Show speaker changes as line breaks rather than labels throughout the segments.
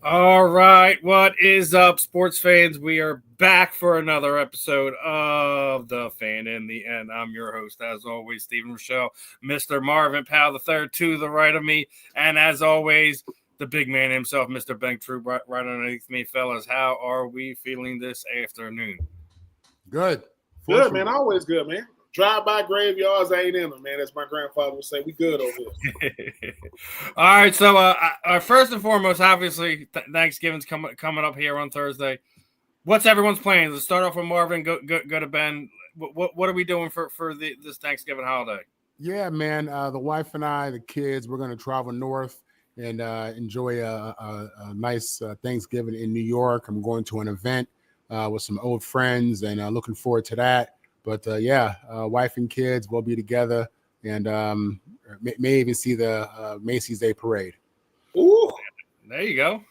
All right, what is up, sports fans? We are back for another episode of The Fan in the End. I'm your host, as always, Stephen Rychel, Mr. Marvin Powell III to the right of me, and as always, the big man himself, Mr. Ben Troupe, right underneath me. Fellas, how are we feeling this afternoon?
Good.
Good, man. Always good, man. Drive-by graveyards ain't in them, man. As my grandfather would say, we good over here.
All right, so first and foremost, obviously, Thanksgiving's coming up here on Thursday. What's everyone's plans? Let's start off with Marvin. Go to Ben. What are we doing for this Thanksgiving holiday?
Yeah, man. The wife and I, the kids, we're going to travel north and enjoy a nice Thanksgiving in New York. I'm going to an event with some old friends and looking forward to that. But wife and kids will be together and may even see the Macy's Day Parade.
Ooh, there you go.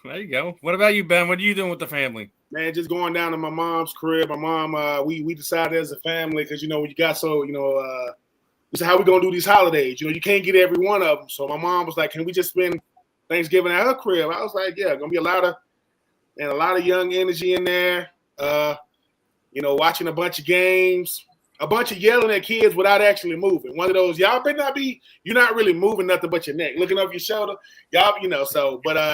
What about you, Ben? What are you doing with the family?
Man, just going down to my mom's crib. My mom, we decided as a family because when you got this is how we gonna do these holidays. You can't get every one of them. So my mom was like, "Can we just spend Thanksgiving at her crib?" I was like, "Yeah, gonna be a lot of young energy in there." Watching a bunch of games, a bunch of yelling at kids without actually moving. One of those, y'all better not be, you're not really moving nothing but your neck, looking over your shoulder. Y'all,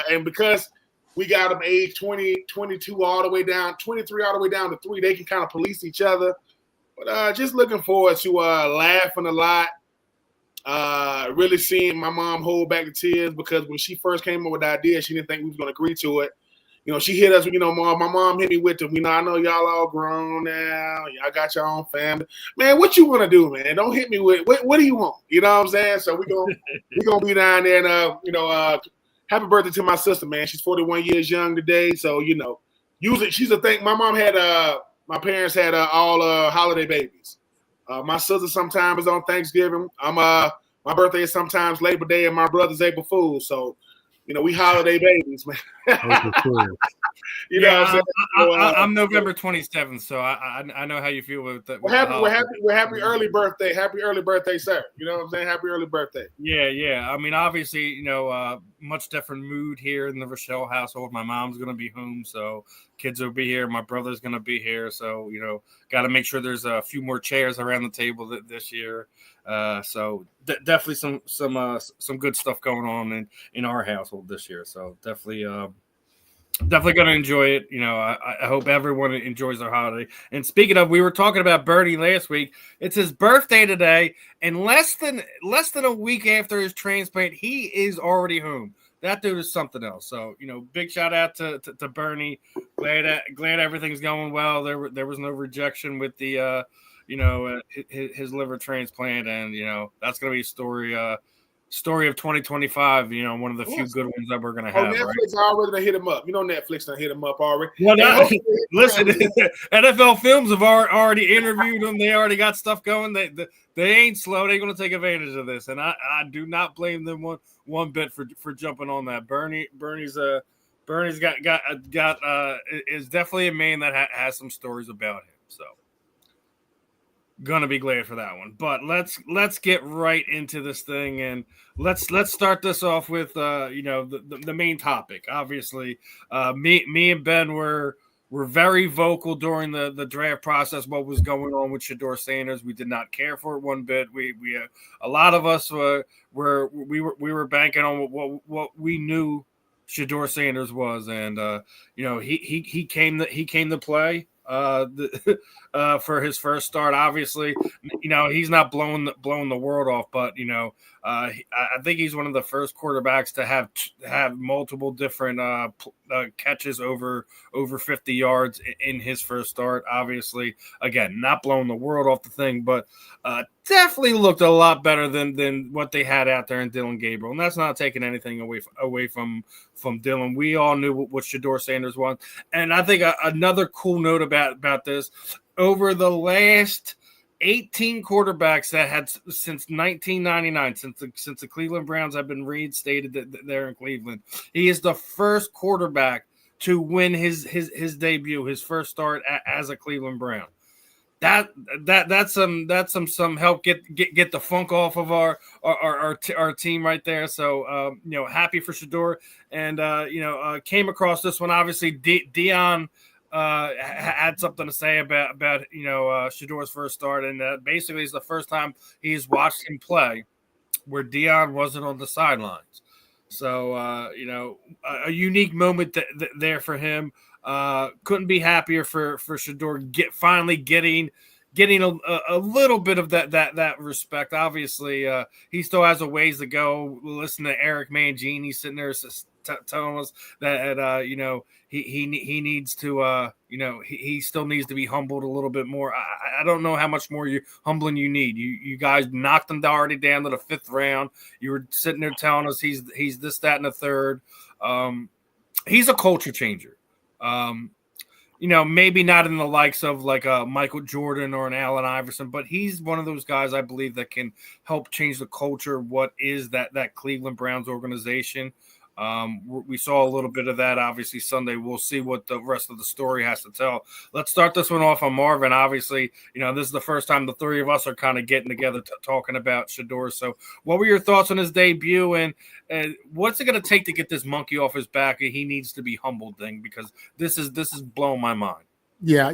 and because we got them age 20, 22 all the way down, 23 all the way down to 3, they can kind of police each other. But just looking forward to laughing a lot, really seeing my mom hold back the tears because when she first came up with the idea, she didn't think we was going to agree to it. She hit us, my mom hit me with them. I know y'all all grown now. Y'all got your own family. Man, what you want to do, man? Don't hit me with, what do you want? You know what I'm saying? So we're gonna be down there and, happy birthday to my sister, man. She's 41 years young today. So, usually she's a thing. My mom had, my parents had all holiday babies. My sister sometimes is on Thanksgiving. My birthday is sometimes Labor Day and my brother's April Fool's. So, we holiday babies, man.
I'm November 27th, so I know how you feel with that.
We're happy early birthday. Happy early birthday, sir. You know what I'm saying? Happy early birthday.
Yeah. I mean, obviously, much different mood here in the Rychel household. My mom's going to be home, so kids will be here. My brother's going to be here, so, got to make sure there's a few more chairs around the table this year. So definitely some good stuff going on in our household this year. So definitely going to enjoy it. I hope everyone enjoys their holiday. And speaking of, we were talking about Bernie last week. It's his birthday today, and less than a week after his transplant, he is already home. That dude is something else. So, big shout out to Bernie. Glad everything's going well. There was no rejection with the his liver transplant, and that's going to be a story of 2025. One of the few good ones that we're going to have.
Netflix already done hit him up. Netflix done hit him up already.
Well, listen, NFL Films have already interviewed him. They already got stuff going. They ain't slow. They're going to take advantage of this, and I do not blame them one bit for jumping on that. Bernie's got is definitely a man that has some stories about him. So. Gonna be glad for that one, but let's get right into this thing, and let's start this off with the main topic. Obviously, me and Ben were very vocal during the draft process. What was going on with Shedeur Sanders? We did not care for it one bit. We a lot of us were banking on what we knew Shedeur Sanders was, and he came to play. For his first start, obviously, he's not blowing the world off, but I think he's one of the first quarterbacks to have multiple different catches over 50 yards in his first start. Obviously, again, not blowing the world off the thing, but definitely looked a lot better than what they had out there in Dillon Gabriel, and that's not taking anything away from Dillon. We all knew what Shedeur Sanders was, and I think another cool note about this, over the last 18 quarterbacks that had since 1999, since the Cleveland Browns have been reinstated there in Cleveland, he is the first quarterback to win his debut, his first start as a Cleveland Brown. that's some help get the funk off of our team right there. So happy for Shedeur, and came across this one. Obviously, Dion had something to say about Shedeur's first start, and basically it's the first time he's watched him play where Dion wasn't on the sidelines. So a unique moment there for him. Couldn't be happier for Shedeur finally getting a little bit of that respect. Obviously, he still has a ways to go. Listen to Eric Mangini sitting there telling us that he needs to he still needs to be humbled a little bit more. I don't know how much more humbling you need. You guys knocked him already down to the 5th round. You were sitting there telling us he's this, that, and the third. He's a culture changer. Maybe not in the likes of like a Michael Jordan or an Allen Iverson, but he's one of those guys I believe that can help change the culture. What is that Cleveland Browns organization? We saw a little bit of that, obviously, Sunday. We'll see what the rest of the story has to tell. Let's start this one off on Marvin. Obviously, this is the first time the three of us are kind of getting together talking about Shedeur. So what were your thoughts on his debut, and what's it going to take to get this monkey off his back? He needs to be humbled thing, because this is blowing my mind.
Yeah,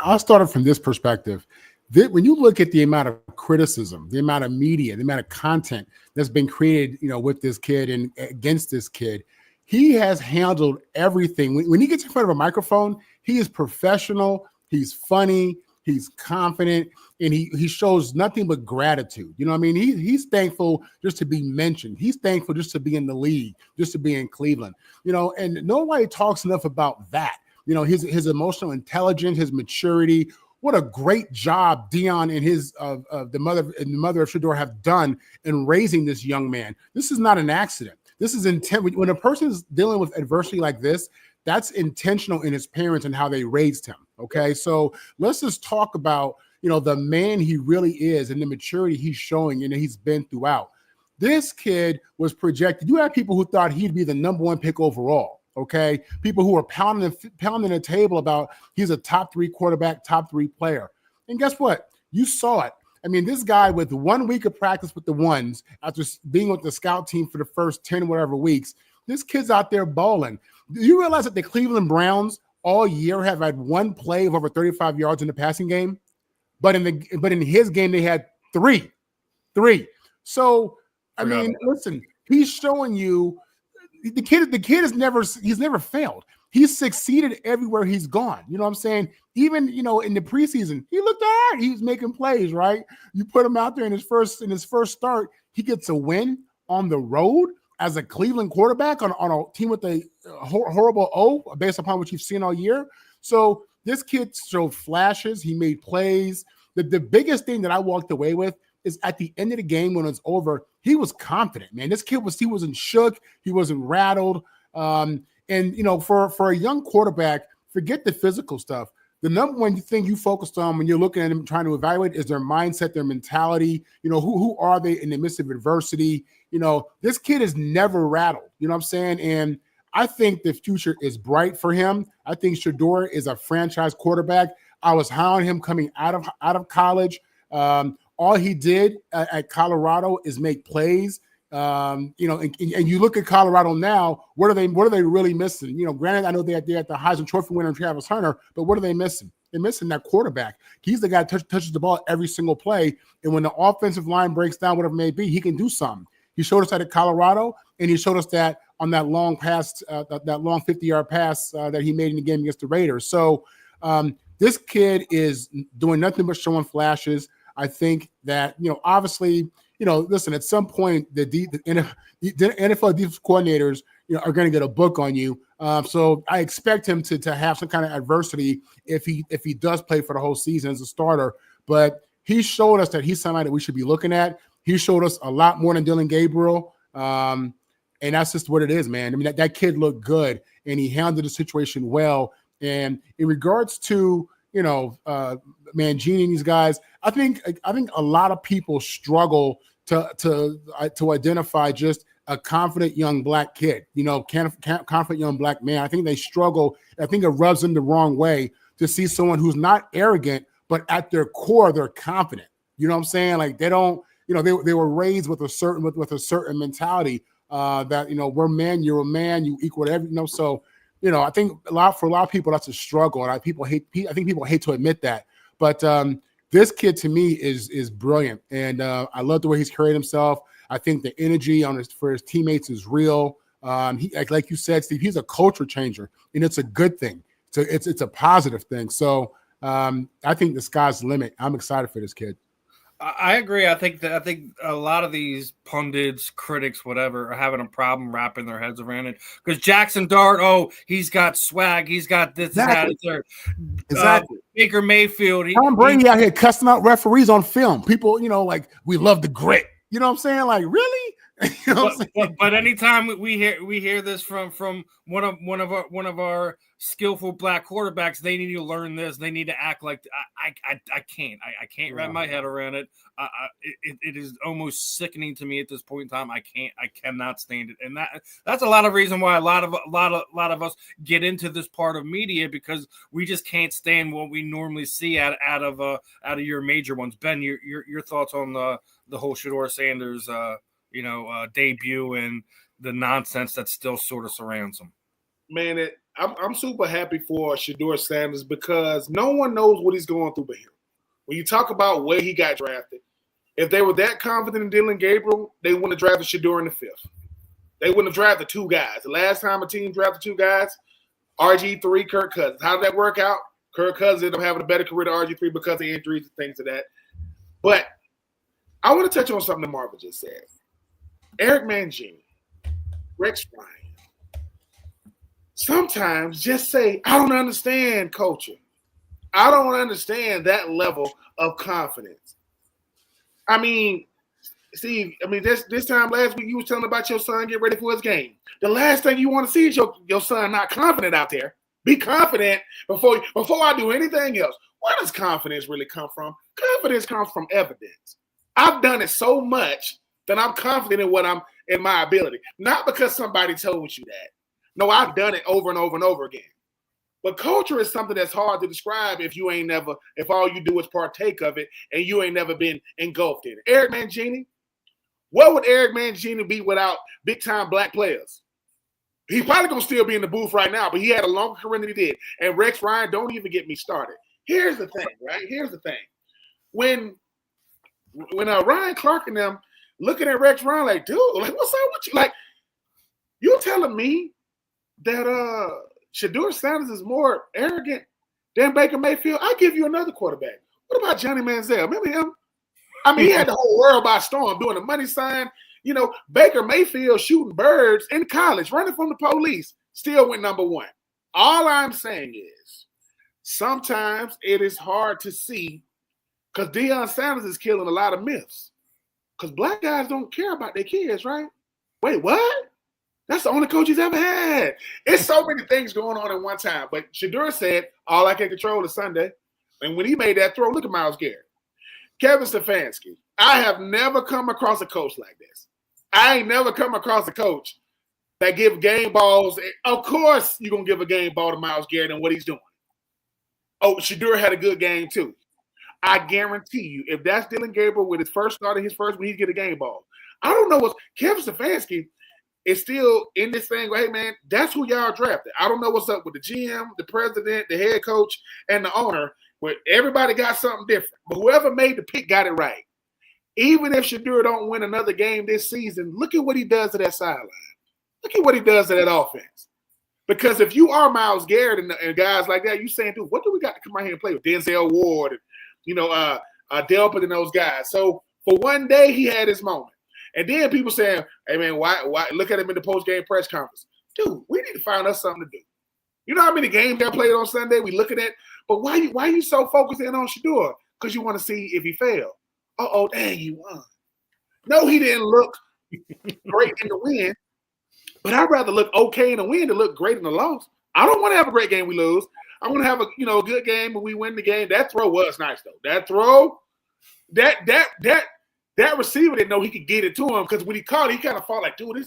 I'll start it from this perspective. When you look at the amount of criticism, the amount of media, the amount of content that's been created, with this kid and against this kid, he has handled everything. When he gets in front of a microphone, he is professional, he's funny, he's confident, and he shows nothing but gratitude. You know what I mean? He's thankful just to be mentioned. He's thankful just to be in the league, just to be in Cleveland. And nobody talks enough about that. His emotional intelligence, his maturity. What a great job Dion and the mother of Shedeur have done in raising this young man. This is not an accident. This is intent. When a person is dealing with adversity like this, that's intentional in his parents and how they raised him. Okay, so let's just talk about the man he really is and the maturity he's showing and he's been throughout. This kid was projected. You have people who thought he'd be the number 1 pick overall. Okay, people who are pounding the table about he's a top 3 quarterback, top 3 player. And guess what? You saw it. I mean, this guy with 1 week of practice with the ones, after being with the scout team for the first 10 whatever weeks, this kid's out there balling. Do you realize that the Cleveland Browns all year have had 1 play of over 35 yards in the passing game? But in his game, they had 3. So, I mean, listen, he's showing you the kid has never failed. He's succeeded everywhere he's gone. You know what I'm saying? Even, in the preseason, he looked all right. He was making plays, right? You put him out there in his first start, he gets a win on the road as a Cleveland quarterback on a team with a horrible O based upon what you've seen all year. So this kid showed flashes. He made plays. The biggest thing that I walked away with is at the end of the game when it's over, he was confident, man. This kid he wasn't shook. He wasn't rattled. And, for a young quarterback, forget the physical stuff. The number one thing you focused on when you're looking at them trying to evaluate is their mindset, their mentality. Who are they in the midst of adversity? This kid is never rattled. You know what I'm saying? And I think the future is bright for him. I think Shedeur is a franchise quarterback. I was high on him coming out of college. All he did at Colorado is make plays. And you look at Colorado now. What are they really missing? Granted, I know they're at the Heisman Trophy winner Travis Hunter, but what are they missing? They're missing that quarterback. He's the guy that touches the ball every single play, and when the offensive line breaks down, whatever it may be, he can do something. He showed us that at Colorado, and he showed us that on that long pass, that long 50-yard pass that he made in the game against the Raiders. So this kid is doing nothing but showing flashes. I think that, obviously, listen, at some point, the NFL defensive coordinators, are going to get a book on you. So I expect him to have some kind of adversity if he does play for the whole season as a starter. But he showed us that he's somebody that we should be looking at. He showed us a lot more than Dylan Gabriel. And that's just what it is, man. I mean, that kid looked good, and he handled the situation well. And in regards to, Mangini and these guys, I think a lot of people struggle to identify just a confident young black kid, confident young black man. I think they struggle. I think it rubs them the wrong way to see someone who's not arrogant, but at their core, they're confident. You know what I'm saying? Like they don't, they were raised with a certain mentality that, we're man, you're a man, you equal everything. So, I think for a lot of people, that's a struggle. And I think people hate to admit that. But this kid to me is brilliant. And I love the way he's carried himself. I think the energy for his teammates is real. He, like you said, Steve, he's a culture changer, and it's a good thing. So it's a positive thing. So I think the sky's the limit. I'm excited for this kid.
I agree. I think a lot of these pundits, critics, whatever, are having a problem wrapping their heads around it. Because Jackson Dart, he's got swag, he's got this,
exactly.
that,
exactly.
Baker Mayfield,
Tom Brady out here cussing out referees on film. People, like we love the grit. You know what I'm saying? Like really. You know
but anytime we hear this from one of our skillful black quarterbacks, they need to learn this. They need to act like I can't wrap my head around it. It is almost sickening to me at this point in time. I cannot stand it, and that's a lot of reason why a lot of us get into this part of media, because we just can't stand what we normally see out of your major ones. Ben, your thoughts on the whole Shedeur Sanders debut and the nonsense that still sort of surrounds him.
Man, I'm super happy for Shedeur Sanders because no one knows what he's going through but him. When you talk about where he got drafted, if they were that confident in Dillon Gabriel, they wouldn't have drafted Shedeur in the 5th. They wouldn't have drafted 2 guys. The last time a team drafted 2 guys, RG3, Kirk Cousins. How did that work out? Kirk Cousins ended up having a better career than RG3 because of injuries and things like that. But I want to touch on something that Marvin just said. Eric Mangini, Rex Ryan. Sometimes just say, I don't understand culture. I don't understand that level of confidence. I mean, Steve, this time last week you were telling about your son get ready for his game. The last thing you want to see is your son not confident out there. Be confident before I do anything else. Where does confidence really come from? Confidence comes from evidence. I've done it so much that I'm confident in my ability. Not because somebody told you that. No, I've done it over and over and over again. But culture is something that's hard to describe if all you do is partake of it and you ain't never been engulfed in it. Eric Mangini, what would Eric Mangini be without big-time black players? He's probably going to still be in the booth right now, but he had a longer career than he did. And Rex Ryan, don't even get me started. Here's the thing, right? Here's the thing. When Ryan Clark and them looking at Rex Ryan like, dude, like, what's up with you? Like, you telling me that Shedeur Sanders is more arrogant than Baker Mayfield? I give you another quarterback. What about Johnny Manziel? Remember him? He had the whole world by storm doing the money sign. Baker Mayfield shooting birds in college, running from the police, still went number 1. All I'm saying is sometimes it is hard to see because Deion Sanders is killing a lot of myths. Because black guys don't care about their kids, right? Wait, what? That's the only coach he's ever had. It's so many things going on at one time. But Shedeur said, all I can control is Sunday. And when he made that throw, look at Myles Garrett. Kevin Stefanski, I have never come across a coach like this. I ain't never come across a coach that give game balls. Of course you're going to give a game ball to Myles Garrett and what he's doing. Oh, Shedeur had a good game too. I guarantee you, if that's Dillon Gabriel with his first start in his first, when he get a game ball. I don't know what Kevin Stefanski is still in this thing. Hey, man, that's who y'all drafted. I don't know what's up with the GM, the president, the head coach, and the owner, where everybody got something different. But whoever made the pick got it right. Even if Shedeur don't win another game this season, look at what he does to that sideline. Look at what he does to that offense. Because if you are Myles Garrett and guys like that, you saying, dude, what do we got to come out here and play with? Denzel Ward and Delpit and those guys. So for one day, he had his moment. And then people saying, hey, man, why look at him in the post-game press conference. Dude, we need to find us something to do. You know how many games got played on Sunday? We looking at, but why you so focused in on Shedeur? Because you want to see if he failed. Uh-oh, dang, he won. No, he didn't look great in the win, but I'd rather look okay in the win than look great in the loss. I don't want to have a great game we lose. I want to have a good game and we win the game. That throw was nice though. That throw, that receiver didn't know he could get it to him because when he caught it, he kind of felt like, dude,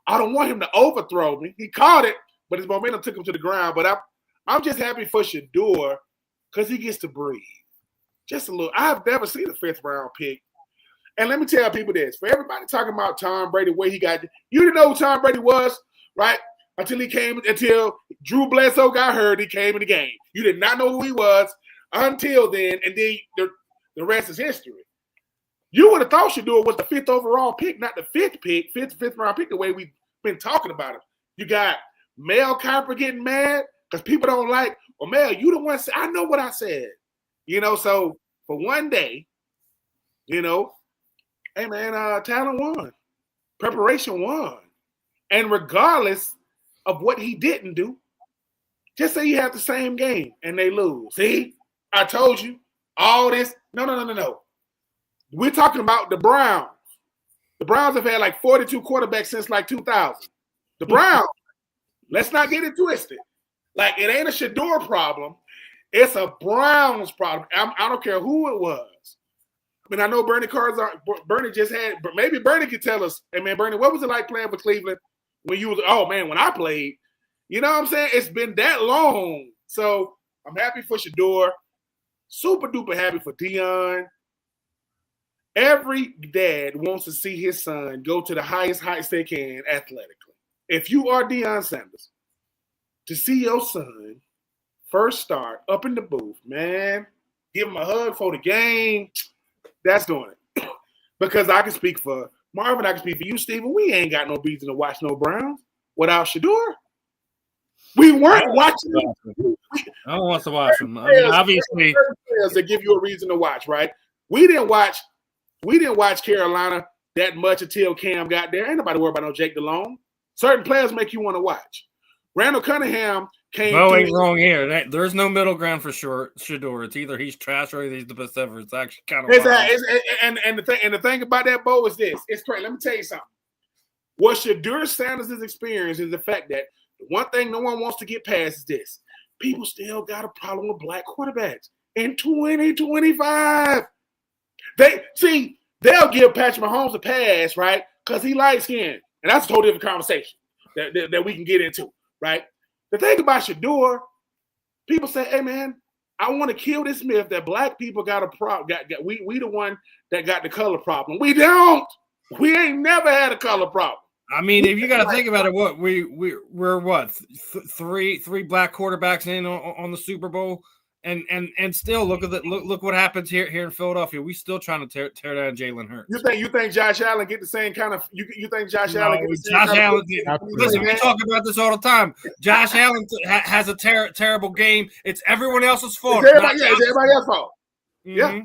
I don't want him to overthrow me. He caught it, but his momentum took him to the ground. But I'm just happy for Shedeur because he gets to breathe. just a little. I've never seen a 5th round pick. And let me tell people this: for everybody talking about Tom Brady, where he got, you didn't know who Tom Brady was, right? Until Drew Bledsoe got hurt, he came in the game. You did not know who he was until then, and then the rest is history. You would have thought Shedeur was the 5th overall pick, not the 5th pick, fifth round pick, the way we've been talking about him. You got Mel Kiper getting mad because people don't like, well, Mel, you the one, I know what I said. So for one day, hey, man, talent won. Preparation won. And regardless of what he didn't do, just say you have the same game and they lose. See, I told you all this. No. We're talking about the Browns. The Browns have had like 42 quarterbacks since like 2000. The Browns, let's not get it twisted. Like, it ain't a Shedeur problem. It's a Browns problem. I don't care who it was. I mean, I know Bernie just had, but maybe Bernie could tell us, hey, man, Bernie, what was it like playing for Cleveland when you was, oh, man, when I played? You know what I'm saying? It's been that long. So I'm happy for Shedeur. Super duper happy for Deion. Every dad wants to see his son go to the highest heights they can athletically. If you are Deion Sanders, to see your son first start up in the booth, man, give him a hug for the game, that's doing it. Because I can speak for Marvin, I can speak for you, Steven. We ain't got no reason to watch no Browns without Shedeur. We weren't watching them.
I don't want to watch them. I mean, obviously,
that give you a reason to watch, right? We didn't watch Carolina that much until Cam got there. Ain't nobody worried about no Jake Delhomme. Certain players make you want to watch. Randall Cunningham came.
No, ain't wrong here. There's no middle ground for sure. Shedeur. It's either he's trash or he's the best ever. It's actually kind of
and the thing about that, Bo, is this. It's crazy. Let me tell you something. What Shedeur Sanders' experience is the fact that the one thing no one wants to get past is this. People still got a problem with black quarterbacks in 2025. They'll give Patrick Mahomes a pass, right? Because he light skinned. And that's a totally different conversation that we can get into, right? The thing about Shedeur, people say, hey, man, I want to kill this myth that black people got a problem. We the one that got the color problem. We don't. We ain't never had a color problem.
I mean, if you got to think about it, what we're what three black quarterbacks in on the Super Bowl, and still look what happens here in Philadelphia. We still trying to tear down Jalen Hurts.
You think Josh Allen get the same kind of? You think Josh Allen? Get the same
Josh
kind
Allen.
Of,
listen, we talk about this all the time. Josh Allen has a terrible game. It's everyone else's fault.
It's everybody else's fault.
Mm-hmm.
Yeah.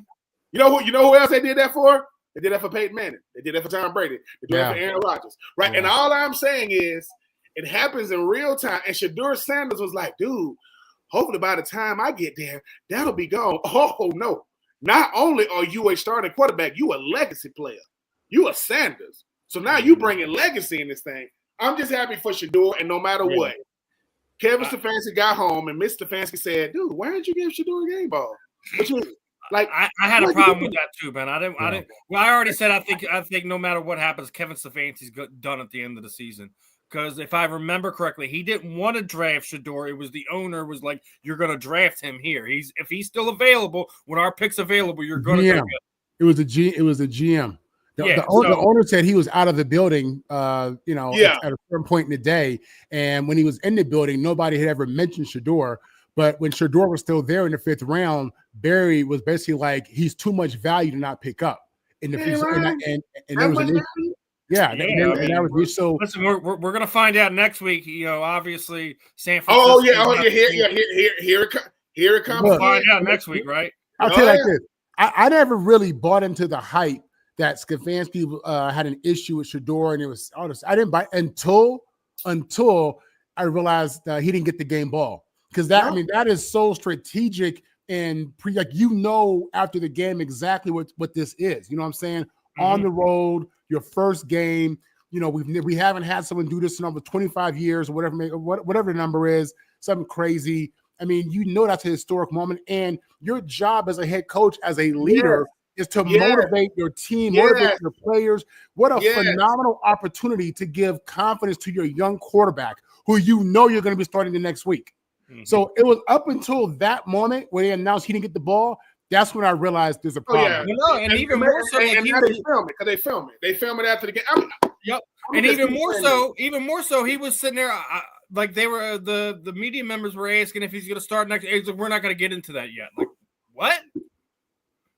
You know who else they did that for? They did that for Peyton Manning. They did that for Tom Brady. They did that for Aaron Rodgers. Right? Yeah. And all I'm saying is it happens in real time. And Shedeur Sanders was like, dude, hopefully by the time I get there, that'll be gone. Oh, no. Not only are you a starting quarterback, you a legacy player. You a Sanders. So now you bringing legacy in this thing. I'm just happy for Shedeur, and no matter what. Kevin Stefanski got home, and Mr. Stefanski said, dude, why didn't you give Shedeur a game ball?
I had a problem with that too, man. I didn't. Well, I already said I think no matter what happens, Kevin Stefanski's done at the end of the season. Because if I remember correctly, he didn't want to draft Shedeur. It was the owner was like, "You're going to draft him here. If he's still available when our pick's available, you're going to take him."
It was the GM. The owner said he was out of the building. At a certain point in the day, and when he was in the building, nobody had ever mentioned Shedeur. But when Shedeur was still there in the 5th round, Barry was basically like, he's too much value to not pick up in the future. And there was an issue. Yeah, and that was the issue. So
listen, we're gonna find out next week. Obviously San Francisco.
Here it comes.
We'll find out next week, right?
I'll tell you like this. I never really bought into the hype that Stefanski had an issue with Shedeur, and it was honest. I didn't buy until I realized he didn't get the game ball. Because that is so strategic and after the game exactly what this is. You know what I'm saying? Mm-hmm. On the road, your first game. We haven't had someone do this in over 25 years or whatever the number is, something crazy. I mean, that's a historic moment, and your job as a head coach, as a leader, is to motivate your team, motivate your players. What a phenomenal opportunity to give confidence to your young quarterback, who you're going to be starting the next week. Mm-hmm. So it was up until that moment when they announced he didn't get the ball. That's when I realized there's a
Oh yeah,
problem.
No, and even more so, like,
now they film it because they film it. They film it after the game.
Yep.
I'm
And
just
even more so, he was sitting there like they were the media members were asking if he's going to start next. He's like, we're not going to get into that yet. Like, what?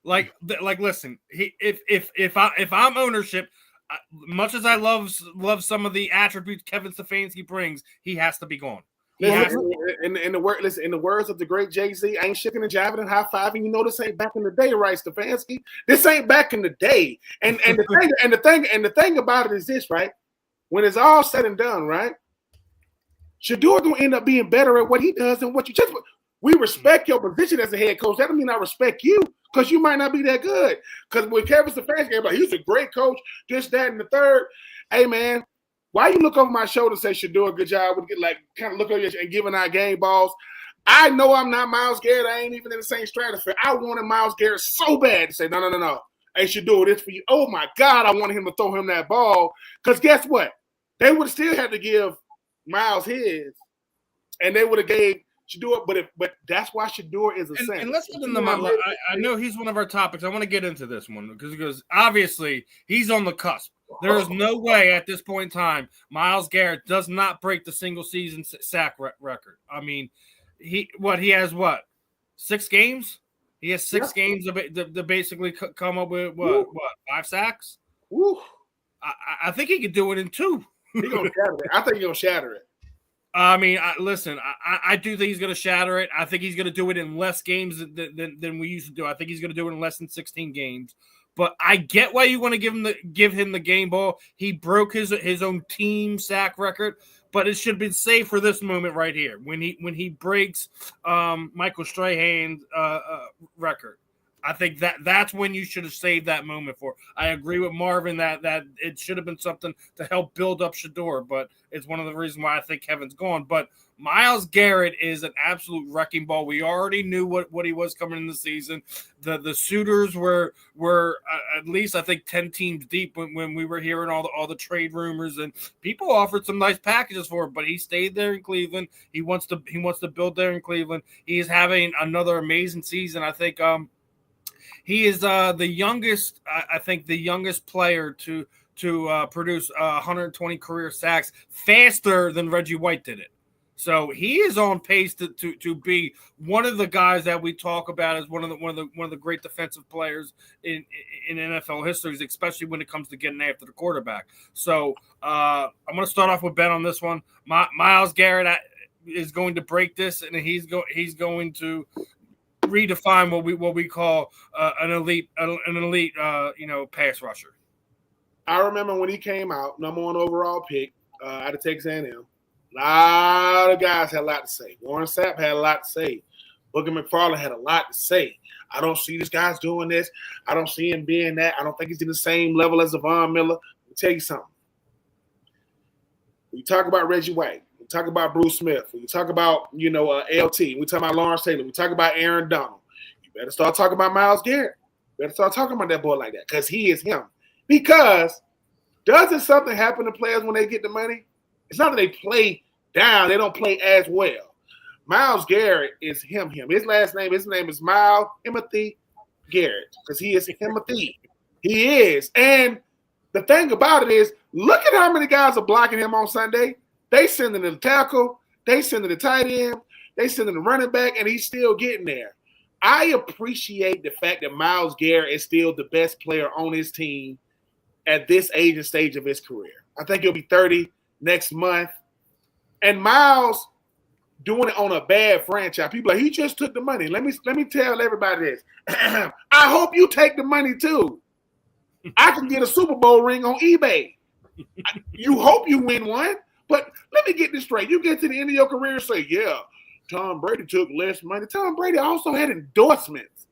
Like, listen. If I'm ownership, much as I love some of the attributes Kevin Stefanski brings, he has to be gone.
In the words of the great Jay-Z, I ain't shaking and jiving and high fiving. You know this ain't back in the day, right, Stefanski? This ain't back in the day. And the thing about it is this, right? When it's all said and done, right? Shedeur gonna end up being better at what he does than what you just. We respect your position as a head coach. That don't mean I respect you because you might not be that good. Because with Kevin Stefanski, everybody, he's a great coach. This, that, and the third. Hey man. Why you look over my shoulder and say Shedeur, good job? We get like kind of look over you and giving out game balls. I know I'm not Myles Garrett. I ain't even in the same stratosphere. I wanted Myles Garrett so bad to say, no. Hey, Shedeur, this for you. Oh my God, I wanted him to throw him that ball. Because guess what? They would have still had to give Myles his, and they would have gave Shedeur. But that's why Shedeur is a saint.
And let's get into I know he's one of our topics. I want to get into this one because obviously he's on the cusp. There is no way at this point in time Myles Garrett does not break the single season sack record. I mean, he has 6 games? He has 6 games to basically come up with what 5 sacks?
Woo.
I think he could do it in 2.
He's gonna shatter it. I think he's gonna shatter it.
I mean, listen, I do think he's going to shatter it. I think he's going to do it in less games than we used to do. I think he's going to do it in less than 16 games. But I get why you want to give him the game ball. He broke his own team sack record, but it should have been saved for this moment right here when he breaks Michael Strahan's record. I think that's when you should have saved that moment for. I agree with Marvin that it should have been something to help build up Shedeur, but it's one of the reasons why I think Kevin's gone. But Myles Garrett is an absolute wrecking ball. We already knew what he was coming in the season. The suitors were at least I think 10 teams deep when we were hearing all the trade rumors, and people offered some nice packages for him, but he stayed there in Cleveland. He wants to build there in Cleveland. He is having another amazing season. I think he is the youngest. I think the youngest player to produce 120 career sacks faster than Reggie White did it. So he is on pace to be one of the guys that we talk about as one of the great defensive players in NFL history, especially when it comes to getting after the quarterback. So I'm going to start off with Ben on this one. Myles Garrett is going to break this, and he's going to redefine what we call an elite pass rusher.
I remember when he came out, number 1 overall pick out of Texas A&M. A lot of guys had a lot to say. Warren Sapp had a lot to say. Booger McFarland had a lot to say. I don't see these guys doing this. I don't see him being that. I don't think he's in the same level as Von Miller. Let me tell you something. When you talk about Reggie White, we talk about Bruce Smith, when you talk about LT, we talk about Lawrence Taylor, we talk about Aaron Donald. You better start talking about Myles Garrett. You better start talking about that boy like that because he is him. Because doesn't something happen to players when they get the money? It's not that they play down. They don't play as well. Myles Garrett is him. His name is Myles Timothy Garrett because he is Timothy. He is. And the thing about it is, look at how many guys are blocking him on Sunday. They sending the tackle. They sending the tight end. They sending the running back, and he's still getting there. I appreciate the fact that Myles Garrett is still the best player on his team at this age and stage of his career. I think he'll be 30 next month. And Myles doing it on a bad franchise. People are like, he just took the money. Let me tell everybody this. I hope you take the money too. I can get a Super Bowl ring on eBay. You hope you win one, but let me get this straight. You get to the end of your career and say, yeah, Tom Brady took less money. Tom Brady also had endorsements.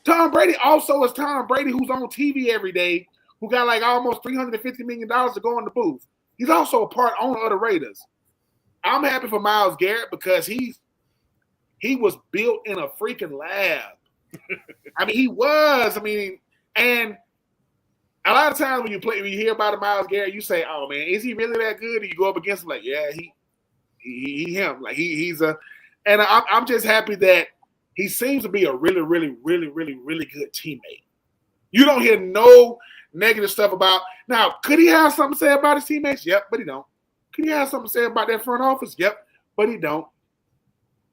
Tom Brady also is Tom Brady, who's on TV every day, who got like almost $350 million to go in the booth. He's also a part owner of the Raiders. I'm happy for Myles Garrett because he was built in a freaking lab. I mean, he was. I mean, and a lot of times when you hear about Myles Garrett, you say, "Oh man, is he really that good?" And you go up against him like, "Yeah, he him. Like he's a." And I'm just happy that he seems to be a really, really, really, really, really good teammate. You don't hear no negative stuff about. Now, could he have something to say about his teammates? Yep, but he don't. Could he have something to say about that front office? Yep, but he don't.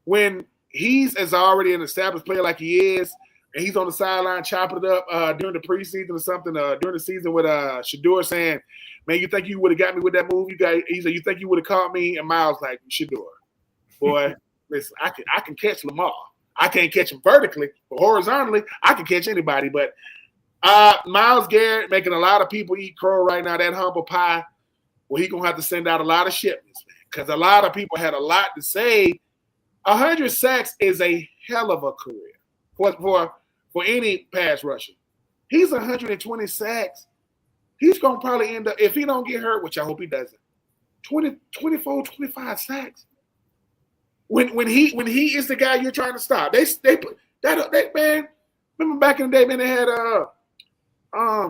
When he's as already an established player like he is, and he's on the sideline chopping it up during the preseason or something, during the season with Shedeur saying, "Man, you think you would have got me with that move? He said, you think you would have caught me?" And Miles like, "Shedeur, boy, listen, I can catch Lamar. I can't catch him vertically, but horizontally, I can catch anybody." But Myles Garrett making a lot of people eat crow right now. That humble pie, well, he's gonna have to send out a lot of shipments because a lot of people had a lot to say. 100 sacks is a hell of a career for any pass rusher. He's 120 sacks. He's gonna probably end up, if he don't get hurt, which I hope he doesn't, 24, 25 sacks. When he is the guy you're trying to stop. They put that man. Remember back in the day, man, they had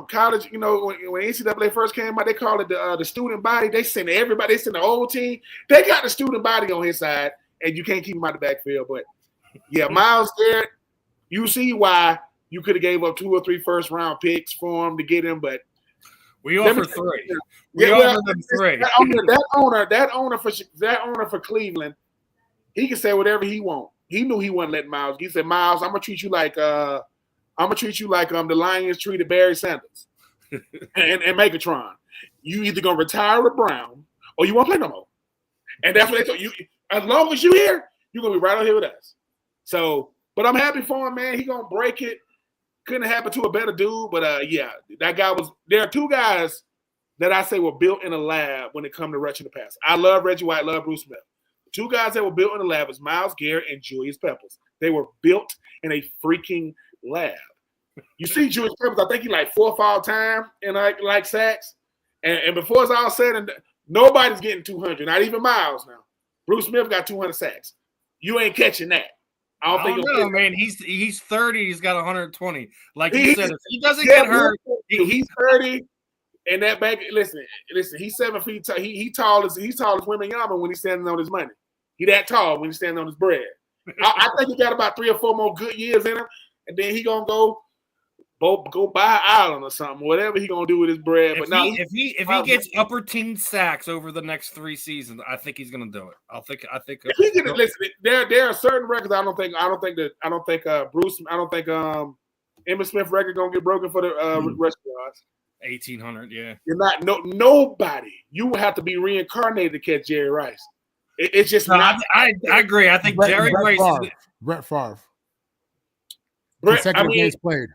college, when NCAA first came out, they called it the student body. They sent everybody, they sent the whole team. They got the student body on his side, and you can't keep him out the backfield. But yeah, Myles Garrett, you see why you could have gave up 2 or 3 first-round picks for him to get him, but
we offer 3. We offer them 3.
That owner for Cleveland, he can say whatever he wants. He knew he wasn't letting Myles. He said, "Myles, I'm gonna treat you like the Lions treated Barry Sanders and Megatron. You either gonna retire with Brown or you won't play no more." And that's what they told you. As long as you here, you're gonna be right on here with us. So, but I'm happy for him, man. He gonna break it. Couldn't happen to a better dude, but yeah, that guy was. There are 2 guys that I say were built in a lab when it comes to rushing the pass. I love Reggie White, love Bruce Smith. 2 guys that were built in a lab is Myles Garrett and Julius Peppers. They were built in a freaking lab. You see Julius Peppers, I think he like 4th all time in like sacks. And before it's all said and done, nobody's getting 200, not even Myles now. Bruce Smith got 200 sacks. You ain't catching that. I don't
know, man. He's 30. He's got 120. Like you said, if he doesn't get hurt,
he's 30. And that back, listen. He's 7 feet tall. He's tall as Wembanyama when he's standing on his money. He that tall when he's standing on his bread. I think he got about 3 or 4 more good years in him, and then he gonna go buy an island or something. Whatever he gonna do with his bread.
If he gets upper teen sacks over the next 3 seasons, I think he's gonna do it. I think.
If he get it, listen, there are certain records. I don't think Emmitt Smith record gonna get broken for the rush yards.
1,800, yeah.
You're not nobody. You would have to be reincarnated to catch Jerry Rice. It's just not.
I agree. I think Jerry Rice.
Brett Favre.
Consecutive
games played.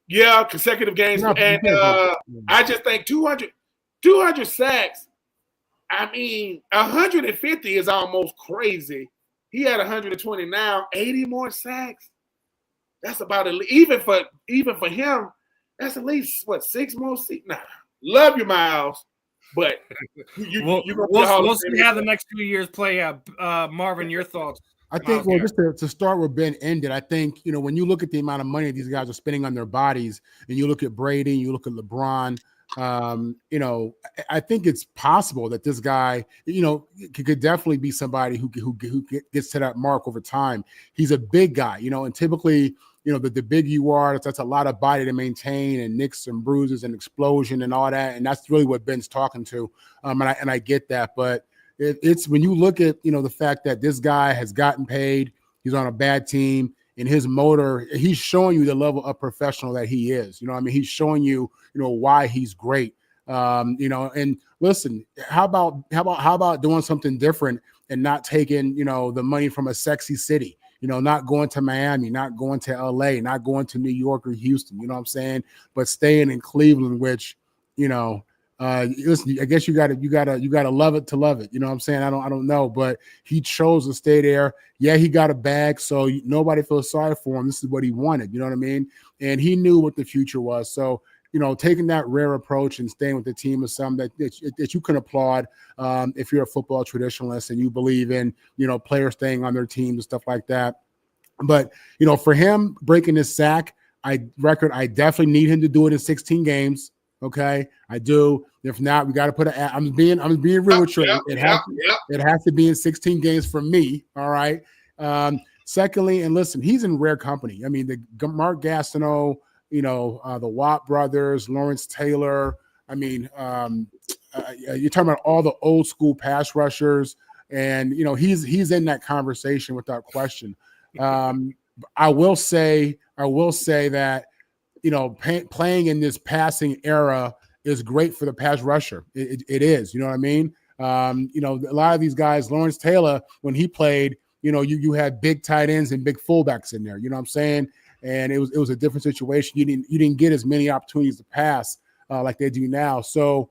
Yeah, consecutive games, and I just think 200 sacks. I mean, 150 is almost crazy. He had 120 now, 80 more sacks. That's about even for him. That's at least 6 more seats. Nah, love you, Miles, but
we'll see how the next 2 years play out. Marvin, your thoughts?
I think, just to start where Ben ended, I think, when you look at the amount of money these guys are spending on their bodies, and you look at Brady, you look at LeBron, I think it's possible that this guy, could definitely be somebody who gets to that mark over time. He's a big guy, and typically, the big you are, that's a lot of body to maintain, and nicks and bruises and explosion and all that. And that's really what Ben's talking to. And I get that, but it's when you look at, the fact that this guy has gotten paid, he's on a bad team, and his motor, he's showing you the level of professional that he is. He's showing you, why he's great. And listen, how about doing something different and not taking, the money from a sexy city, not going to Miami, not going to LA, not going to New York or Houston, you know what I'm saying? But staying in Cleveland, which, listen, I guess you gotta love it to love it. You know what I'm saying? I don't know, but he chose to stay there. Yeah, he got a bag, so nobody feels sorry for him. This is what he wanted. You know what I mean? And he knew what the future was. So, taking that rare approach and staying with the team is something that you can applaud if you're a football traditionalist and you believe in, players staying on their teams and stuff like that. But, for him breaking his sack record, I definitely need him to do it in 16 games. Okay, I do. If not, we got to put I'm being real with you. It has to be in 16 games for me. All right. Secondly, and listen, he's in rare company. I mean, the Mark Gastineau, the Watt brothers, Lawrence Taylor. I mean, you're talking about all the old school pass rushers, and he's in that conversation without question. I will say that playing in this passing era is great for the pass rusher. It is, you know what I mean? A lot of these guys, Lawrence Taylor, when he played, you had big tight ends and big fullbacks in there. You know what I'm saying? And it was a different situation. You didn't get as many opportunities to pass like they do now. So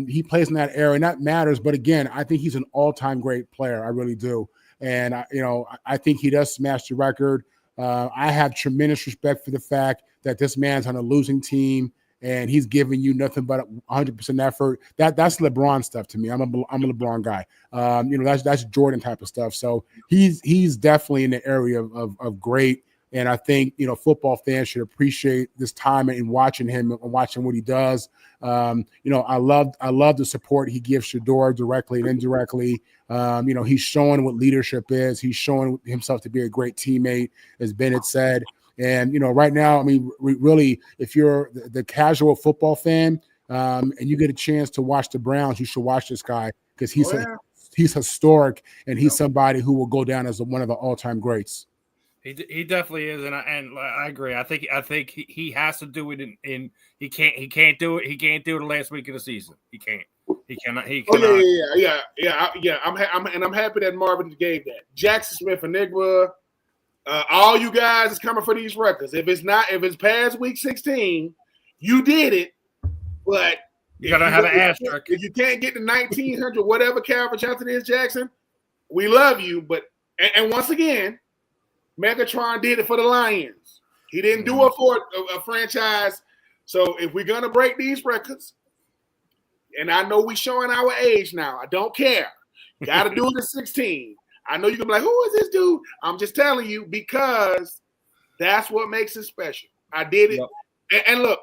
he plays in that era, and that matters. But again, I think he's an all-time great player. I really do. And I think he does smash the record. I have tremendous respect for the fact that this man's on a losing team and he's giving you nothing but 100% effort. That's LeBron stuff to me. I'm a LeBron guy. That's Jordan type of stuff. So he's definitely in the area of great. And I think football fans should appreciate this time and watching him and watching what he does. I love the support he gives Shedeur directly and indirectly. He's showing what leadership is. He's showing himself to be a great teammate, as Bennett said. And right now, I mean, really, if you're the casual football fan and you get a chance to watch the Browns, you should watch this guy because he's historic and he's somebody who will go down as one of the all-time greats.
He definitely is, and I agree. I think he has to do it in he can't do it. He can't do it the last week of the season. He can't. He cannot.
Yeah. I'm happy that Marvin gave that. Jackson Smith Enigma. All you guys is coming for these records. If it's past week 16, you did it. But
you gotta have an asterisk.
If you can't get to 1900, whatever Calvin Johnson is, Jackson, we love you. But and once again, Megatron did it for the Lions. He didn't do it for a franchise. So if we're gonna break these records, and I know we're showing our age now, I don't care. Got to do it at 16. I know you're gonna be like, who is this dude? I'm just telling you because that's what makes it special. I did it, and look,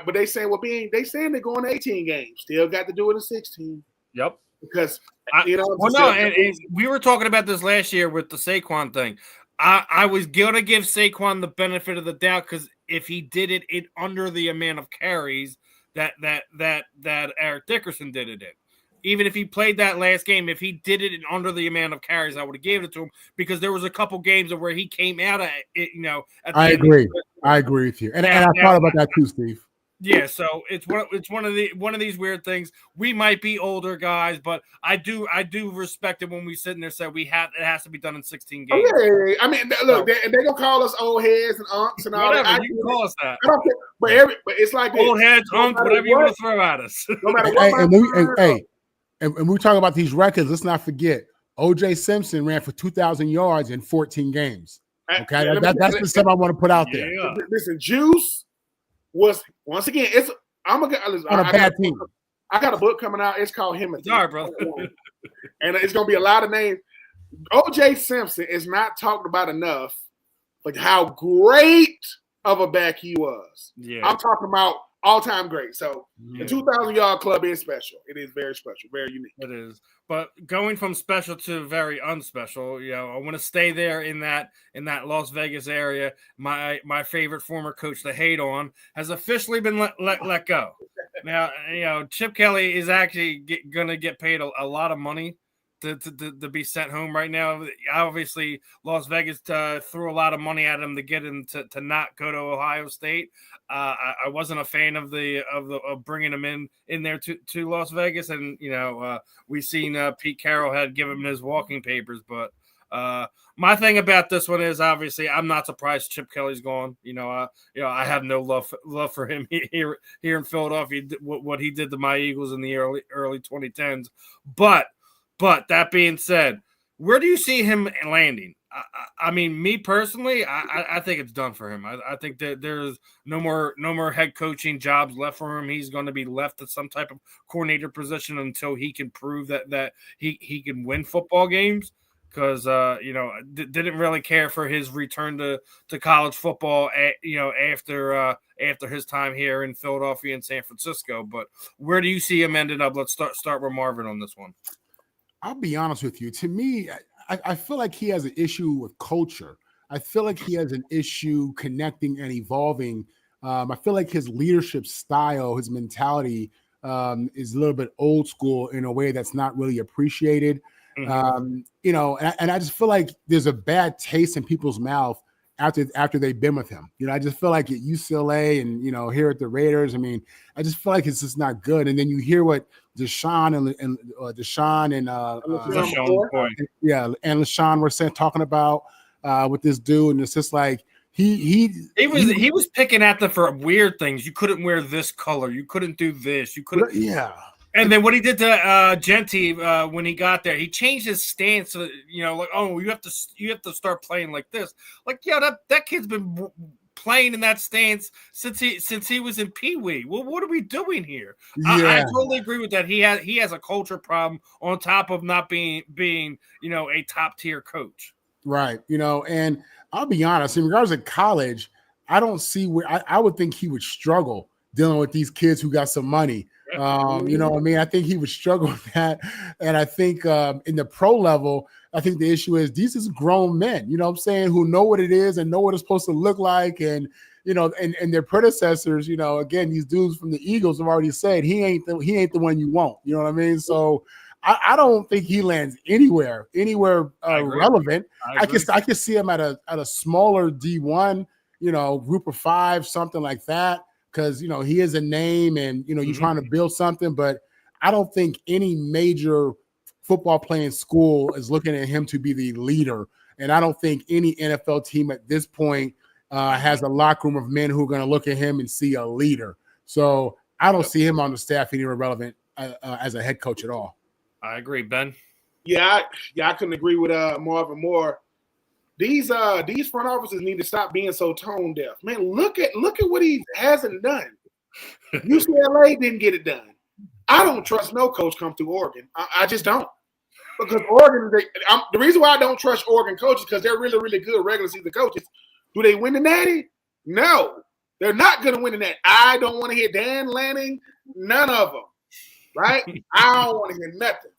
but they saying they're going to 18 games. Still got to do it at 16.
Yep.
Because
we were talking about this last year with the Saquon thing. I was gonna give Saquon the benefit of the doubt because if he did it under the amount of carries that Eric Dickerson did it in. Even if he played that last game, if he did it in under the amount of carries, I would have given it to him because there was a couple games where he came out of it,
I agree. I agree with you, and I thought about that too, Steve.
Yeah, so it's one of these weird things. We might be older guys, but I do respect it when we sit in there and say it has to be done in 16 games.
Yeah. I mean, look, they're gonna call us old heads and unks and all
whatever,
that.
You can call us that.
I don't care, but it's like
old heads, unks, whatever you want to throw at us.
No matter what.
And we talk about these records. Let's not forget, O.J. Simpson ran for 2,000 yards in 14 games. Okay, that's the stuff I want to put out there.
Yeah. Listen, Juice was once again. On a bad team. I got a book coming out. It's called Him.
Sorry, bro.
And it's gonna be a lot of names. O.J. Simpson is not talked about enough, like how great of a back he was.
Yeah,
I'm talking about all-time great. So the 2,000-yard club is special. It is very special, very unique.
It is. But going from special to very unspecial, I want to stay there in that Las Vegas area. My favorite former coach to hate on has officially been let go. Now, Chip Kelly is actually going to get paid a lot of money to be sent home right now. Obviously, Las Vegas threw a lot of money at him to get him to not go to Ohio State. I wasn't a fan of bringing him in there to Las Vegas, and we seen Pete Carroll had given him his walking papers. But my thing about this one is obviously I'm not surprised Chip Kelly's gone. I have no love for him here in Philadelphia. What he did to my Eagles in the early 2010s, but that being said, where do you see him landing? I mean, me personally, I think it's done for him. I think that there's no more head coaching jobs left for him. He's going to be left at some type of coordinator position until he can prove that he can win football games. Because didn't really care for his return to college football. After his time here in Philadelphia and San Francisco. But where do you see him ending up? Let's start with Marvin on this one.
I'll be honest with you. To me, I feel like he has an issue with culture. I feel like he has an issue connecting and evolving. I feel like his leadership style, his mentality is a little bit old school in a way that's not really appreciated. You know, and I just feel like there's a bad taste in people's mouth after they've been with him. You know, I just feel like at UCLA and, you know, here at the Raiders, I mean, I just feel like it's just not good. And then you hear what Deshaun and LaShawn were saying, talking about with this dude, and it's just like he
was picking at them for weird things. You couldn't wear this color. You couldn't do this. You couldn't.
Yeah.
And then what he did to Genty when he got there, he changed his stance. You know, like, oh, you have to start playing like this. Like, yeah, that kid's been playing in that stance since he was in Pee Wee. Well, what are we doing here? I totally agree with that. He has a culture problem on top of not being you know, a top tier coach.
Right. You know, and I'll be honest, in regards to college, I don't see where I would think he would struggle dealing with these kids who got some money. You know what I mean? I think he would struggle with that. And I think in the pro level, I think the issue is these is grown men, you know what I'm saying, who know what it is and know what it's supposed to look like. And, you know, and their predecessors, you know, again, these dudes from the Eagles have already said he ain't the one you want. You know what I mean? So I don't think he lands anywhere relevant. I can see him at a smaller D1, you know, group of 5, something like that. Because, you know, he is a name and, you know, you're trying to build something, but I don't think any major football playing school is looking at him to be the leader. And I don't think any NFL team at this point has a locker room of men who are going to look at him and see a leader. So I don't see him on the staff anywhere relevant as a head coach at all.
I agree, Ben.
Yeah, I couldn't agree with Marvin more. These front offices need to stop being so tone deaf. Man, look at what he hasn't done. UCLA didn't get it done. I don't trust no coach come through Oregon. I just don't. Because Oregon, the reason why I don't trust Oregon coaches because they're really, really good regular season coaches. Do they win the Natty? No. They're not going to win the Natty. I don't want to hear Dan Lanning, none of them. Right? I don't want to hear nothing.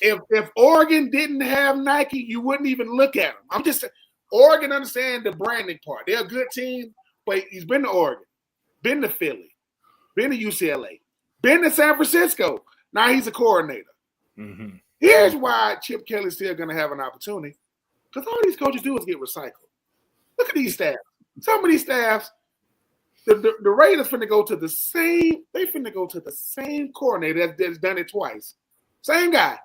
If Oregon didn't have Nike, you wouldn't even look at them. I'm just saying, Oregon understand the branding part. They're a good team, but he's been to Oregon, been to Philly, been to UCLA, been to San Francisco. Now he's a coordinator. Mm-hmm. Here's why Chip Kelly's still going to have an opportunity, because all these coaches do is get recycled. Look at these staffs. Some of these staffs, the Raiders finna go to the same. They finna go to the same coordinator that's done it twice. Same guy.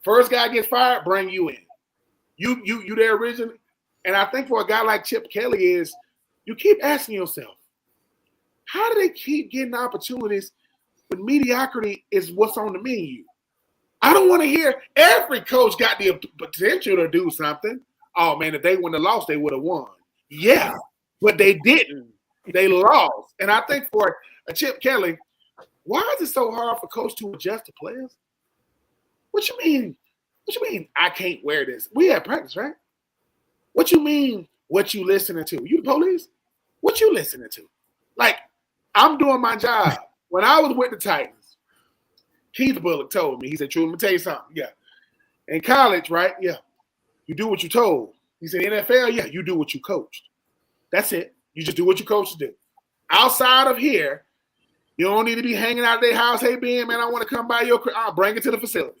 First guy gets fired, bring you in. You there originally. And I think for a guy like Chip Kelly is, you keep asking yourself, how do they keep getting opportunities when mediocrity is what's on the menu? I don't want to hear every coach got the potential to do something. Oh, man, if they wouldn't have lost, they would have won. Yeah, but they didn't. They lost. And I think for a Chip Kelly, why is it so hard for coach to adjust to players? What you mean? What you mean I can't wear this? We had practice, right? What you mean what you listening to? You the police? What you listening to? Like, I'm doing my job. When I was with the Titans, Keith Bullock told me, he said, True, let me tell you something. Yeah. In college, right? Yeah. You do what you told. He said, NFL, yeah, you do what you coached. That's it. You just do what your coaches do. Outside of here, you don't need to be hanging out at their house. Hey, Ben, man, I want to come by your crib. I'll bring it to the facility.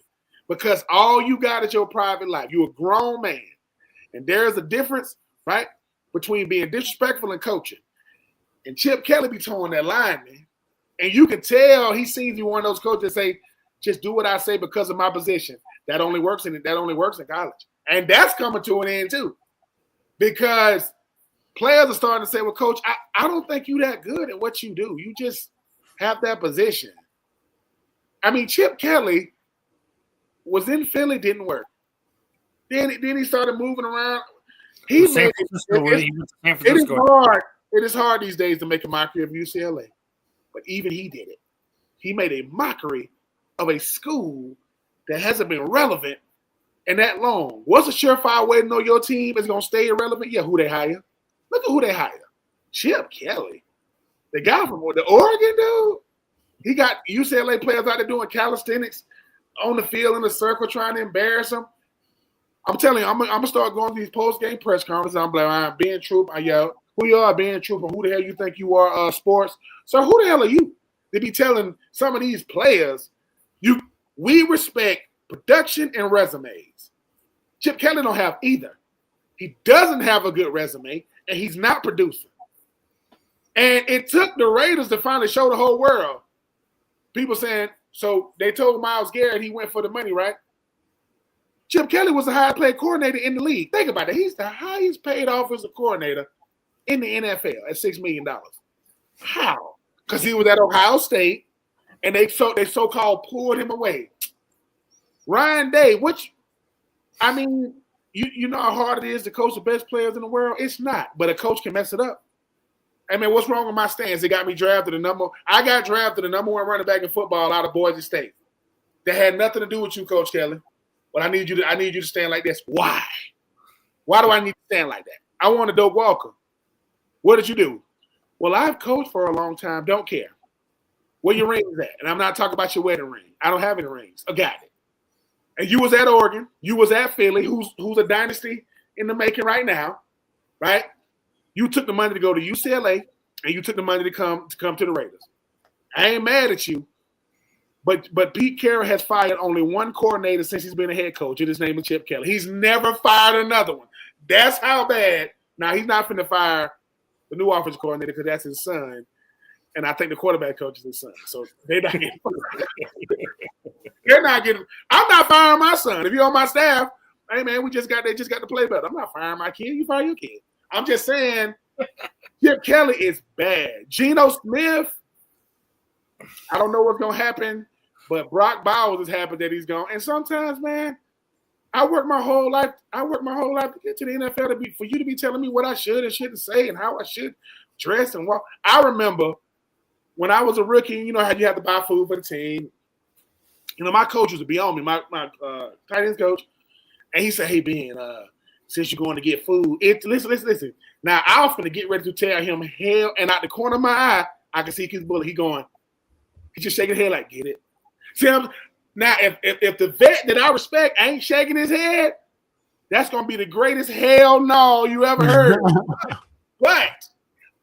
Because all you got is your private life. You're a grown man. And there's a difference, right, between being disrespectful and coaching. And Chip Kelly be towing that line, man. And you can tell he seems to be one of those coaches that say, just do what I say because of my position. That only works in college. And that's coming to an end too. Because players are starting to say, well, coach, I don't think you're that good at what you do. You just have that position. I mean, Chip Kelly was in Philly, didn't work. Then he started moving around. It is hard these days to make a mockery of UCLA. But even he did it. He made a mockery of a school that hasn't been relevant in that long. What's a surefire way to know your team is going to stay irrelevant? Yeah, who they hire. Look at who they hire. Chip Kelly. The guy from the Oregon dude. He got UCLA players out there doing calisthenics on the field in a circle trying to embarrass them. I'm telling you, I'm gonna start going to these post-game press conferences. I'm like, I'm being Troupe. I yell, who you are, being Troupe, and who the hell you think you are, sports? So who the hell are you? They be telling some of these players, we respect production and resumes. Chip Kelly don't have either. He doesn't have a good resume, and he's not producing. And it took the Raiders to finally show the whole world. People saying, so they told Myles Garrett he went for the money, right? Chip Kelly was the highest paid coordinator in the league. Think about it. He's the highest paid offensive coordinator in the NFL at $6 million. How? Because he was at Ohio State, and they so-called pulled him away. Ryan Day, you know how hard it is to coach the best players in the world? It's not, but a coach can mess it up. I mean, what's wrong with my stance? It got me drafted I got drafted the number 1 running back in football out of Boise State. That had nothing to do with you, Coach Kelly. But I need you to stand like this. Why? Why do I need to stand like that? I want a Doak Walker. What did you do? Well, I've coached for a long time. Don't care. Where your ring is at? And I'm not talking about your wedding ring. I don't have any rings. I got it. And you was at Oregon. You was at Philly, who's a dynasty in the making right now, right? You took the money to go to UCLA, and you took the money to come to the Raiders. I ain't mad at you, but Pete Carroll has fired only one coordinator since he's been a head coach, and his name is Chip Kelly. He's never fired another one. That's how bad. Now, he's not finna fire the new offensive coordinator because that's his son, and I think the quarterback coach is his son. So they're not getting They're not getting – I'm not firing my son. If you're on my staff, hey, man, they just got to play better. I'm not firing my kid. You fire your kid. I'm just saying Chip Kelly is bad. Geno Smith, I don't know what's going to happen, but Brock Bowers has happened that he's gone. And sometimes, man, I work my whole life to get to the NFL for you to be telling me what I should and shouldn't say and how I should dress and walk. I remember when I was a rookie, you know how you have to buy food for the team. You know, my coach used to be on me, my tight ends coach, and he said, "Hey, Ben, since you're going to get food, listen. Now, I was going to get ready to tell him hell, and out the corner of my eye, I can see his bullet. He's just shaking his head like, get it. See, now, if the vet that I respect ain't shaking his head, that's going to be the greatest hell no you ever heard. But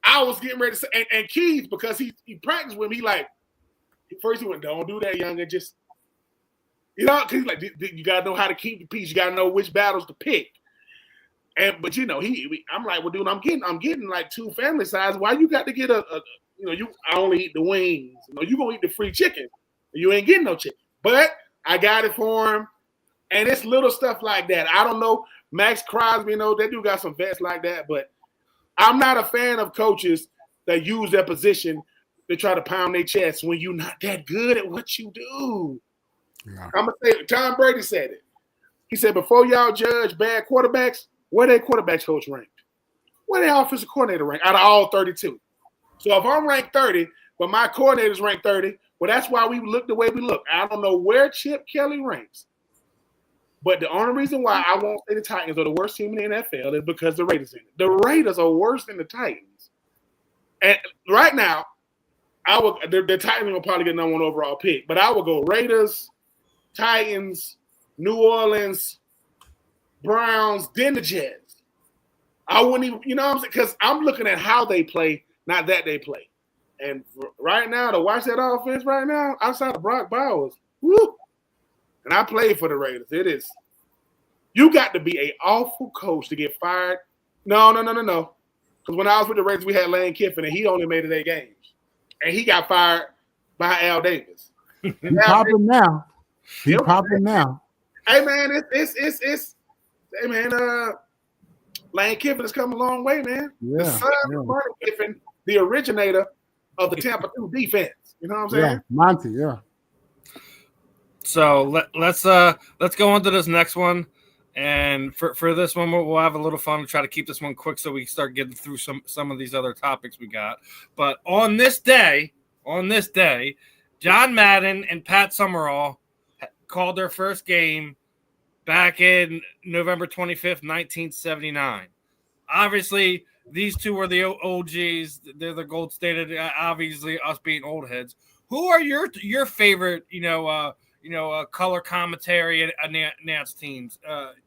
I was getting ready to say, and Keith, because he practiced with me, first he went, don't do that, younger, just, because he's like, you got to know how to keep the peace. You got to know which battles to pick. But I'm like, well, dude, I'm getting like 2 family size. Why you got to get I only eat the wings. You gonna eat the free chicken. You ain't getting no chicken. But I got it for him, and it's little stuff like that. I don't know, Max Crosby, that dude got some vets like that. But I'm not a fan of coaches that use their position to try to pound their chest when you're not that good at what you do. Yeah. I'm gonna say, Tom Brady said it. He said, before y'all judge bad quarterbacks, where their quarterbacks coach ranked? Where their offensive coordinator ranked out of all 32? So if I'm ranked 30, but my coordinator's ranked 30, well, that's why we look the way we look. I don't know where Chip Kelly ranks. But the only reason why I won't say the Titans are the worst team in the NFL is because the Raiders in it. The Raiders are worse than the Titans. And right now, the Titans will probably get number 1 overall pick. But I would go Raiders, Titans, New Orleans, Browns, then the Jets. I wouldn't even, what I'm saying? Because I'm looking at how they play, not that they play. And right now, to watch that offense right now, outside of Brock Bowers, woo. And I played for the Raiders. It is. You got to be an awful coach to get fired. No. Because when I was with the Raiders, we had Lane Kiffin, and he only made it 8 games. And he got fired by Al Davis.
He's popping now. He's popping now.
Hey, man, it's hey, man, Lane Kiffin has come a long way, man.
Yeah,
the son of Marvin Kiffin, the originator of the Tampa 2 defense. You know what I'm saying?
Yeah, Monty, yeah.
So let's go on to this next one. And for this one, we'll have a little fun to try to keep this one quick so we start getting through some of these other topics we got. But on this day, John Madden and Pat Summerall called their first game back in November 25th, 1979. Obviously, these two were the OGs. They're the gold standard. Obviously, us being old heads. Who are your favorite, color commentary and announce teams.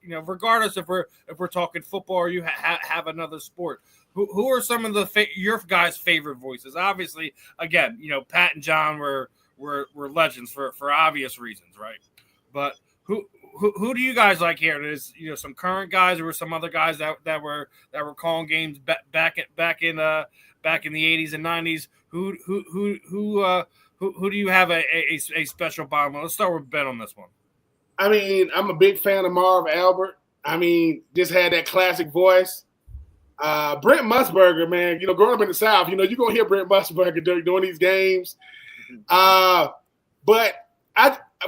Regardless if we're talking football or you have another sport. Who are some of your guys' favorite voices? Obviously, again, Pat and John were legends for obvious reasons, right? But who do you guys like here? There's some current guys or some other guys that were calling games back in the 80s and 90s. Who do you have a special bond with? Let's start with Ben on this one.
I mean, I'm a big fan of Marv Albert. I mean, just had that classic voice. Brent Musburger, man, growing up in the South, you're going to hear Brent Musburger during these games. But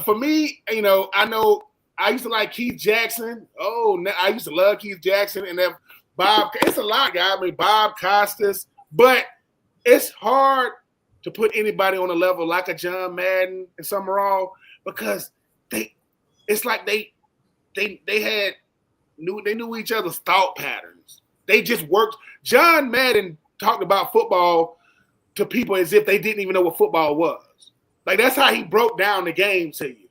for me, I know I used to like Keith Jackson. I used to love Keith Jackson and that Bob. It's a lot, guys. I mean, Bob Costas. But it's hard to put anybody on a level like a John Madden and Summerall because they knew each other's thought patterns. They just worked. John Madden talked about football to people as if they didn't even know what football was. Like, that's how he broke down the game to you.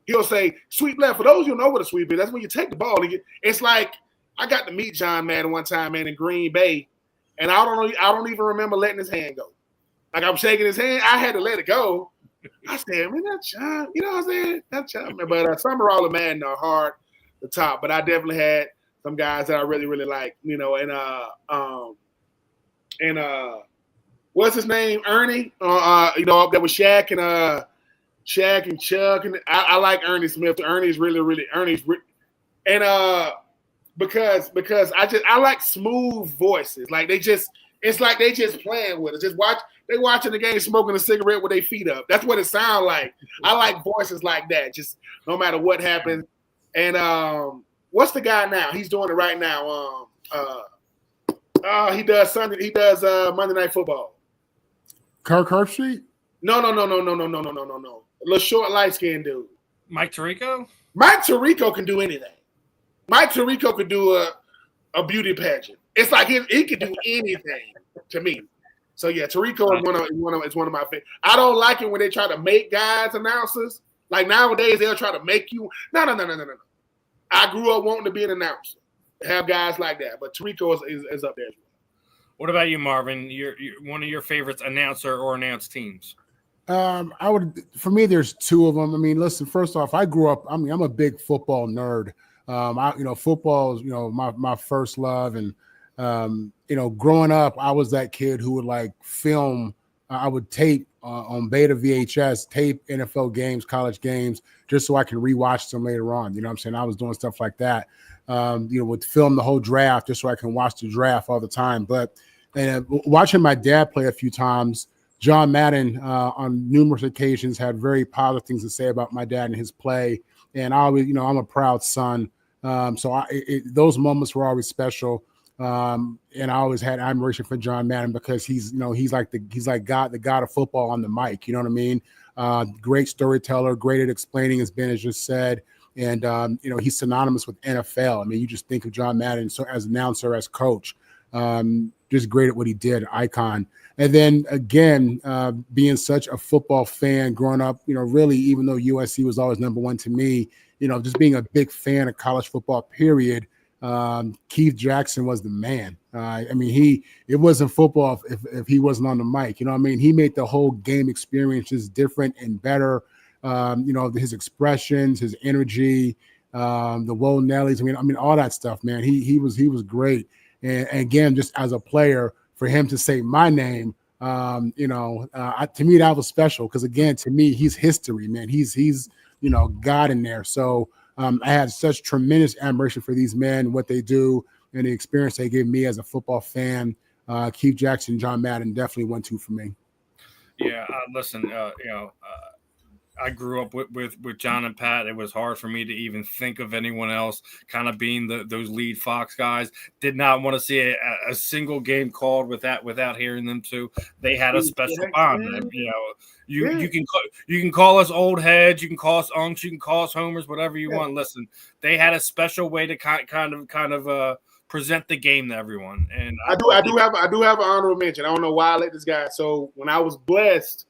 He'll say, sweep left. For those who know what a sweep is, that's when you take the ball. It's like, I got to meet John Madden one time, man, in Green Bay, and I don't even remember letting his hand go. Like, I'm shaking his hand. I had to let it go. I said, man, that's John. You know what I'm saying? That's John. But Summerall and Madden are hard to top. But I definitely had some guys that I really, really like, and what's his name? Ernie. That was Shaq and Chuck, and I like Ernie Smith. Ernie's really because I like smooth voices. Like it's like they just playing with us. They watching the game, smoking a cigarette with their feet up. That's what it sounds like. I like voices like that. Just no matter what happens. And what's the guy now? He's doing it right now. He does Monday Night Football.
Kirk Herbstreit?
No. Little short, light-skinned dude.
Mike Tirico?
Mike Tirico can do anything. Mike Tirico could do a beauty pageant. It's like he can do anything to me. So yeah, Tirico is one of my favorites. I don't like it when they try to make guys announcers. Like nowadays, they'll try to make you. No. I grew up wanting to be an announcer. Have guys like that, but Tirico is up there as well.
What about you, Marvin? You're one of your favorites, announcer or announced teams?
For me, there's two of them. I mean, listen, first off, I grew up, I'm a big football nerd. Football is, my first love. And, growing up, I was that kid who would like film. I would tape on beta VHS, tape NFL games, college games, just so I can rewatch them later on. You know what I'm saying? I was doing stuff like that. Would film the whole draft just so I can watch the draft all the time. But watching my dad play a few times, John Madden on numerous occasions had very positive things to say about my dad and his play. And I always, I'm a proud son. So those moments were always special. And I always had admiration for John Madden because he's like God, the God of football on the mic. You know what I mean? Great storyteller, great at explaining, as Ben has just said. And, he's synonymous with NFL. I mean, you just think of John Madden as announcer, as coach, just great at what he did, icon. And then again, being such a football fan growing up, really, even though USC was always number one to me, just being a big fan of college football, period. Keith Jackson was the man. It wasn't football if he wasn't on the mic. He made the whole game experiences different and better. His expressions, his energy, the Whoa Nellies. All that stuff, man. He was great. And again, just as a player, for him to say my name, to me that was special because again, to me, he's history, man. He's God in there. So I had such tremendous admiration for these men, what they do, and the experience they gave me as a football fan. Keith Jackson, John Madden, definitely 1-2 for me.
Yeah, listen, I grew up with John and Pat. It was hard for me to even think of anyone else kind of being those lead Fox guys. Did not want to see a single game called without hearing them too. They had a special bond. You can call us old heads, you can call us unks, you can call us homers, whatever you want. Listen, they had a special way to kind of present the game to everyone. And I do have an honorable mention. I don't know why I let this guy. So when I was blessed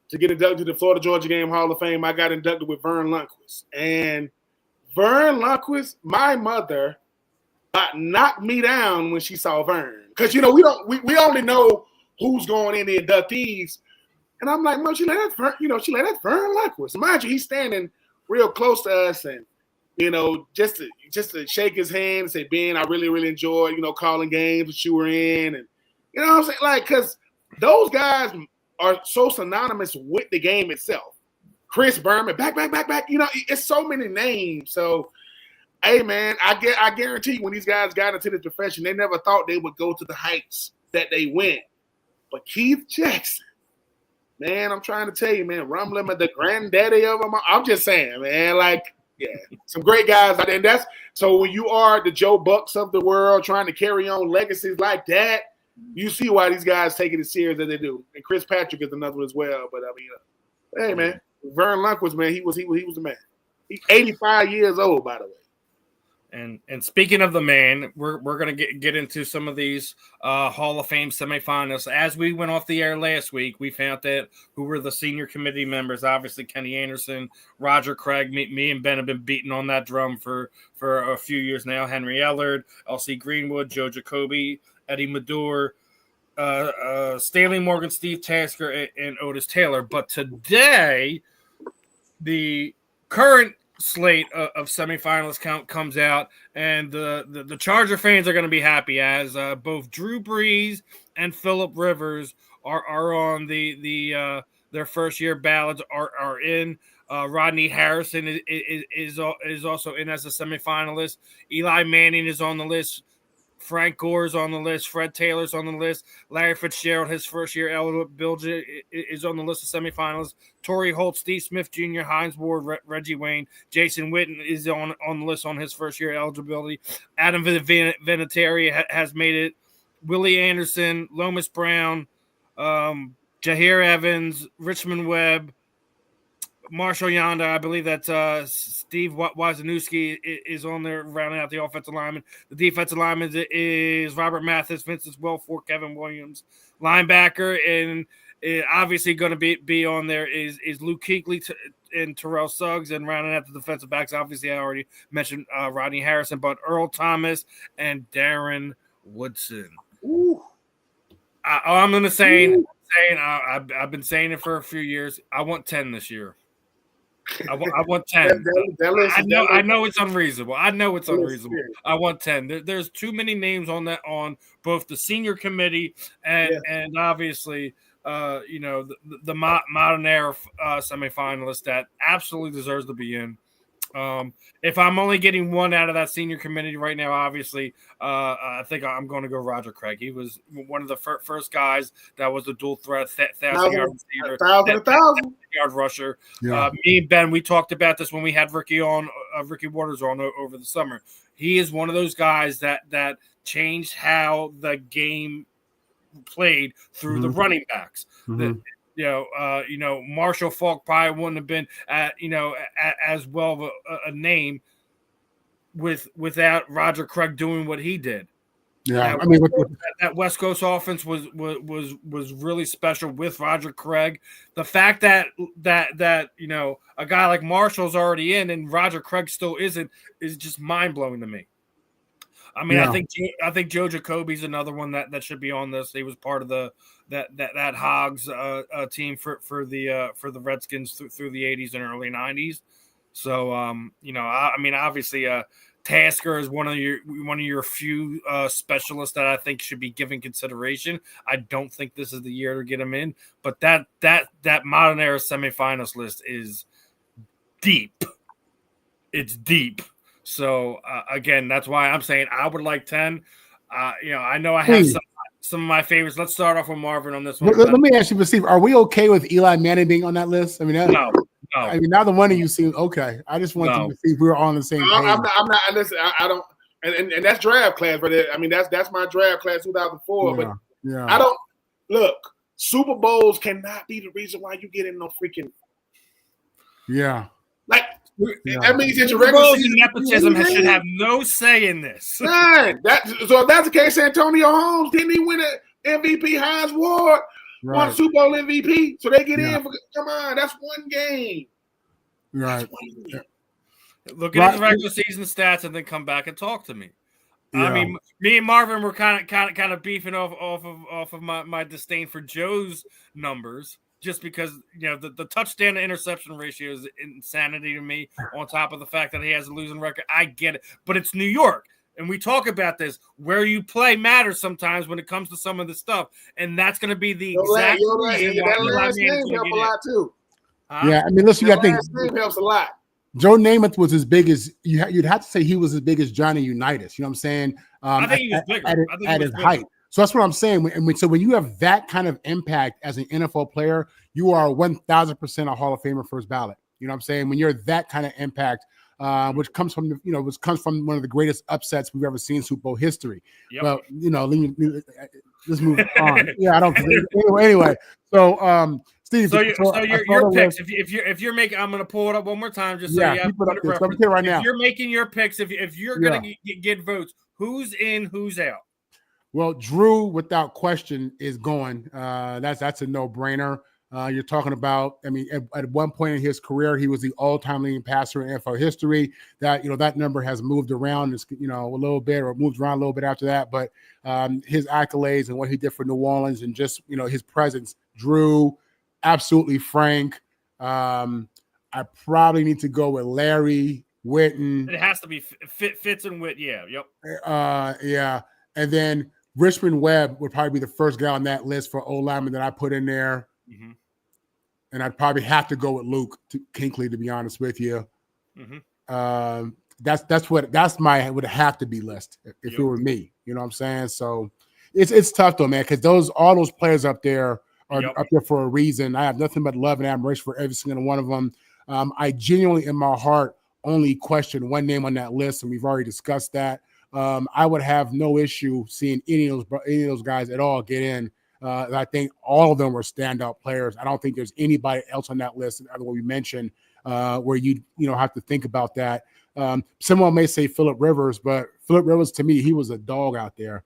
to get inducted to the Florida Georgia Game Hall of Fame, I got inducted with Vern Lundquist. And Vern Lundquist, my mother, knocked me down when she saw Vern. Because, we only know who's going in the inductees. And I'm like, Mom, that's Vern Lundquist. Mind you, he's standing real close to us, and just to shake his hand and say, Ben, I really, really enjoyed, calling games that you were in. And you know what I'm saying? Like, because those guys are so synonymous with the game itself. Chris Berman, back. It's so many names. So, hey, man, I guarantee you when these guys got into the profession, they never thought they would go to the heights that they went. But Keith Jackson, man, I'm trying to tell you, man, Rumbling the granddaddy of them. I'm just saying, man, like, yeah, some great guys out there. And so when you are the Joe Bucks of the world trying to carry on legacies like that, you see why these guys take it as serious as they do. And Chris Patrick is another one as well. But I mean, hey, man, Vern Lundquist, man, he was the man. He's 85 years old, by the way.
And speaking of the man, we're going to get into some of these Hall of Fame semifinalists. As we went off the air last week, we found that who were the senior committee members. Obviously, Kenny Anderson, Roger Craig. Me and Ben have been beating on that drum for a few years now. Henry Ellard, L.C. Greenwood, Joe Jacoby, Eddie Madore, Stanley Morgan, Steve Tasker, and Otis Taylor. But today, the current slate of semifinalists comes out, and the Charger fans are going to be happy as both Drew Brees and Phillip Rivers are on their first year ballots are in. Rodney Harrison is also in as a semifinalist. Eli Manning is on the list. Frank Gore's on the list. Fred Taylor's on the list. Larry Fitzgerald, his first year eligibility, is on the list of semifinalists. Torrey Holt, Steve Smith Jr., Hines Ward, Reggie Wayne. Jason Witten is on the list on his first year eligibility. Adam Vinatieri has made it. Willie Anderson, Lomas Brown, Jahir Evans, Richmond Webb, Marshall Yanda, I believe that Steve Wozniewski is on there rounding out the offensive lineman. The defensive lineman is Robert Mathis, Vincent Wilfork, Kevin Williams. Linebacker, and obviously going to be on there is Luke Kuechly and Terrell Suggs, and rounding out the defensive backs. Obviously, I already mentioned Rodney Harrison, but Earl Thomas and Darren Woodson.
Ooh.
I'm going to say, I've been saying it for a few years. I want 10 this year. I want 10. I know it's unreasonable. I want 10. There's too many names on both the senior committee and obviously the modern era semifinalist that absolutely deserves to be in. If I'm only getting one out of that senior committee right now, obviously, I think I'm going to go Roger Craig. He was one of the first guys that was a dual threat, 1,000-yard receiver, 1,000-yard rusher. Yeah. Me and Ben, we talked about this when we had Ricky Waters on over the summer. He is one of those guys that changed how the game played through the running backs. Mm-hmm. Marshall Faulk probably wouldn't have been, as well of a name without Roger Craig doing what he did. Yeah, that West Coast offense was really special with Roger Craig. The fact that a guy like Marshall's already in and Roger Craig still isn't is just mind blowing to me. I mean, yeah. I think Joe Jacoby's another one that should be on this. He was part of that Hogs team for the Redskins through the 80s and early 90s. So obviously Tasker is one of your few specialists that I think should be given consideration. I don't think this is the year to get him in, but that modern era semifinals list is deep. It's deep. So again, that's why I'm saying I would like 10. I know I have some of my favorites. Let's start off with Marvin on this one.
Let me ask you, Steve, are we okay with Eli Manning being on that list? I mean,
no.
I mean, now the one of you seems okay. I just want to see if we're all on the same page.
I'm not. Listen, I don't. And that's draft class right there. I mean, that's my draft class 2004.
Yeah,
but I don't look. Super Bowls cannot be the reason why you get in no freaking.
Yeah.
Like. Yeah. That means that your regular season
nepotism should have no say in this.
Man, so if that's the case, Antonio Holmes didn't he win an MVP? Hines Ward, won Super Bowl MVP, so they get in. Come on, that's one game.
Right.
Look at his regular season stats and then come back and talk to me. Yeah. I mean, me and Marvin were kind of beefing off of my disdain for Joe's numbers, just because the touchdown to interception ratio is insanity to me. On top of the fact that he has a losing record, I get it, but it's New York, and we talk about this. Where you play matters sometimes when it comes to some of the stuff, and that's going to be the exact reason why
that last name helps a lot too.
Yeah, I mean, listen, I think
name helps a lot.
Joe Namath was as big as you'd have to say he was as big as Johnny Unitas. You know what I'm saying?
I think he was bigger
at his height. So that's what I'm saying. So when you have that kind of impact as an NFL player, you are 1,000% a Hall of Famer first ballot. You know what I'm saying? When you're that kind of impact, which comes from one of the greatest upsets we've ever seen in Super Bowl history.
Yep.
But let's move on. Yeah, I don't. Anyway, so. Steve,
so your picks. If you're making, I'm going to pull it up one more time just so you have
it up there right now.
If you're making your picks, if you're going to get votes, who's in, who's out?
Well, Drew, without question, is going. That's a no-brainer. You're talking about. I mean, at one point in his career, he was the all-time leading passer in NFL history. That number has moved around, a little bit, or moved around a little bit after that. But his accolades and what he did for New Orleans, and just his presence, Drew. Absolutely frank. I probably need to go with Larry, Witten.
It has to be Fitz and Witt. Yeah. Yep.
Yeah. And then Richmond Webb would probably be the first guy on that list for O-lineman that I put in there.
Mm-hmm.
And I'd probably have to go with Luke Kinkley, to be honest with you.
Mm-hmm.
That's would have to be list if it were me. You know what I'm saying? So it's tough though, man, because all those players up there are up there for a reason. I have nothing but love and admiration for every single one of them. I genuinely, in my heart, only question one name on that list, and we've already discussed that. I would have no issue seeing any of those guys at all get in. I think all of them were standout players. I don't think there's anybody else on that list, other than what we mentioned, where you have to think about that. Someone may say Phillip Rivers, but Phillip Rivers, to me, he was a dog out there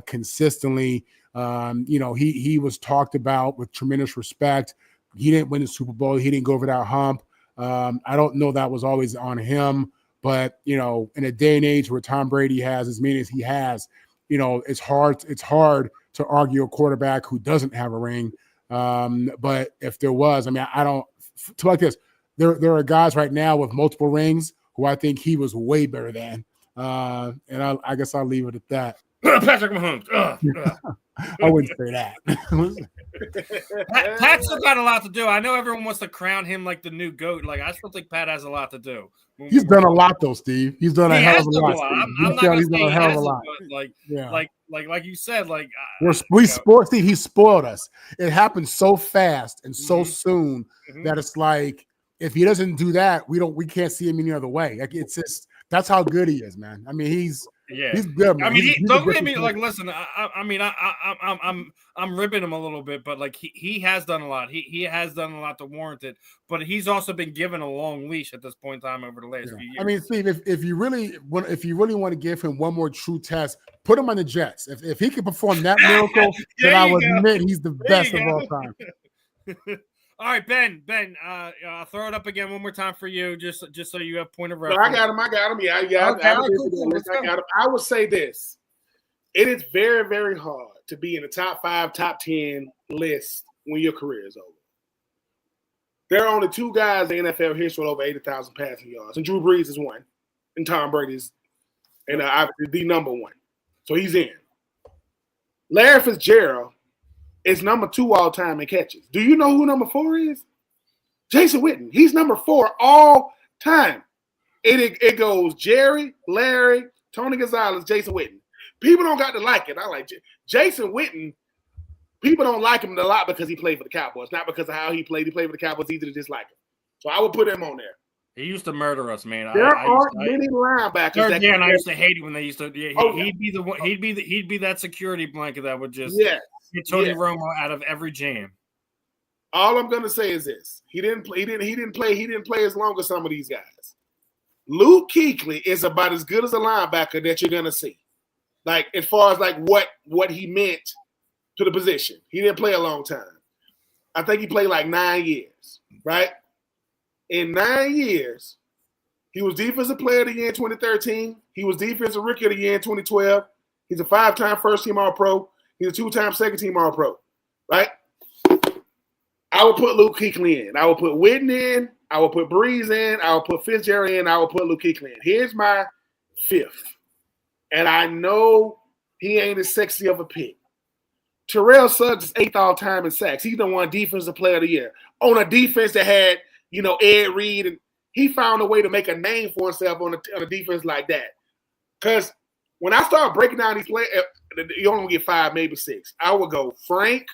consistently. He was talked about with tremendous respect. He didn't win the Super Bowl. He didn't go over that hump. I don't know that was always on him, but in a day and age where Tom Brady has as many as he has, it's hard to argue a quarterback who doesn't have a ring. But if there was, I don't like this. There are guys right now with multiple rings who I think he was way better than. And I guess I'll leave it at that.
Patrick Mahomes.
I wouldn't say that.
Pat's still got a lot to do. I know everyone wants to crown him like the new GOAT. Like, I still think Pat has a lot to do.
He's done a lot, though, Steve. He's done a hell of a lot.
I'm not going to say he hasn't, but like you said,
Steve, he spoiled us. It happened so fast and so soon that it's like, if he doesn't do that, we can't see him any other way. Like, it's just, that's how good he is, man. I mean, he's good, man.
Don't get me listen. I'm ribbing him a little bit, but like he has done a lot. He has done a lot to warrant it, but he's also been given a long leash at this point in time over the last few years.
I mean, Steve, if you really want to give him one more true test, put him on the Jets. If he can perform that miracle, then I would admit he's the best of all time.
All right, Ben, I'll throw it up again one more time for you, just so you have point of reference.
I got him. Yeah, I got him. I would say this. It is very, very hard to be in the top 5, top 10 list when your career is over. There are only 2 guys in NFL history with over 80,000 passing yards, and Drew Brees is one, and Tom Brady's the number one. So he's in. Larry Fitzgerald is number 2 all time in catches. Do you know who number 4 is? Jason Witten. He's number 4 all time. It goes Jerry, Larry, Tony Gonzalez, Jason Witten. People don't got to like it. I like Jason Witten. People don't like him a lot because he played for the Cowboys, not because of how he played. He played for the Cowboys. Easy to dislike him. So I would put him on there.
He used to murder us, man.
There aren't many linebackers.
And I used to hate it when they used to. He'd be the one. He'd be that security blanket that would just get Tony Romo out of every jam.
All I'm gonna say is this: he didn't play as long as some of these guys. Luke Kuechly is about as good as a linebacker that you're gonna see. Like, as far as like what he meant to the position. He didn't play a long time. I think he played like 9 years, right? In 9 years, he was Defensive Player of the Year in 2013. He was Defensive Rookie of the Year in 2012. He's a 5-time first-team All-Pro. He's a 2-time second-team All-Pro, right? I would put Luke Kuechly in. I would put Witten in. I would put Breeze in. I would put Fitzgerald in. I would put Luke Kuechly in. Here's my fifth. And I know he ain't as sexy of a pick. Terrell Suggs is 8th all-time in sacks. He's the one Defensive Player of the Year. On a defense that had, Ed Reed, and he found a way to make a name for himself on a defense like that. Because when I start breaking down these players, you only get 5, maybe 6. I would go Frank,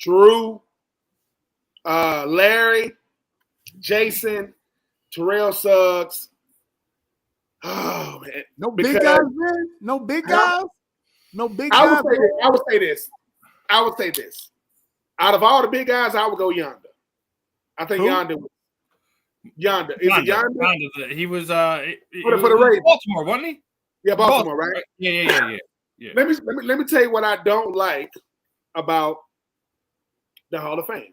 Drew, Larry, Jason, Terrell Suggs. Oh man,
no big guys, man. No big guys. No big guys.
I would say this. Out of all the big guys, I would go Yonder. I think Yonder. Is it Yonder?
He was
for the Raiders.
Baltimore, wasn't he?
Yeah, Baltimore, right?
Yeah.
Let me tell you what I don't like about the Hall of Fame.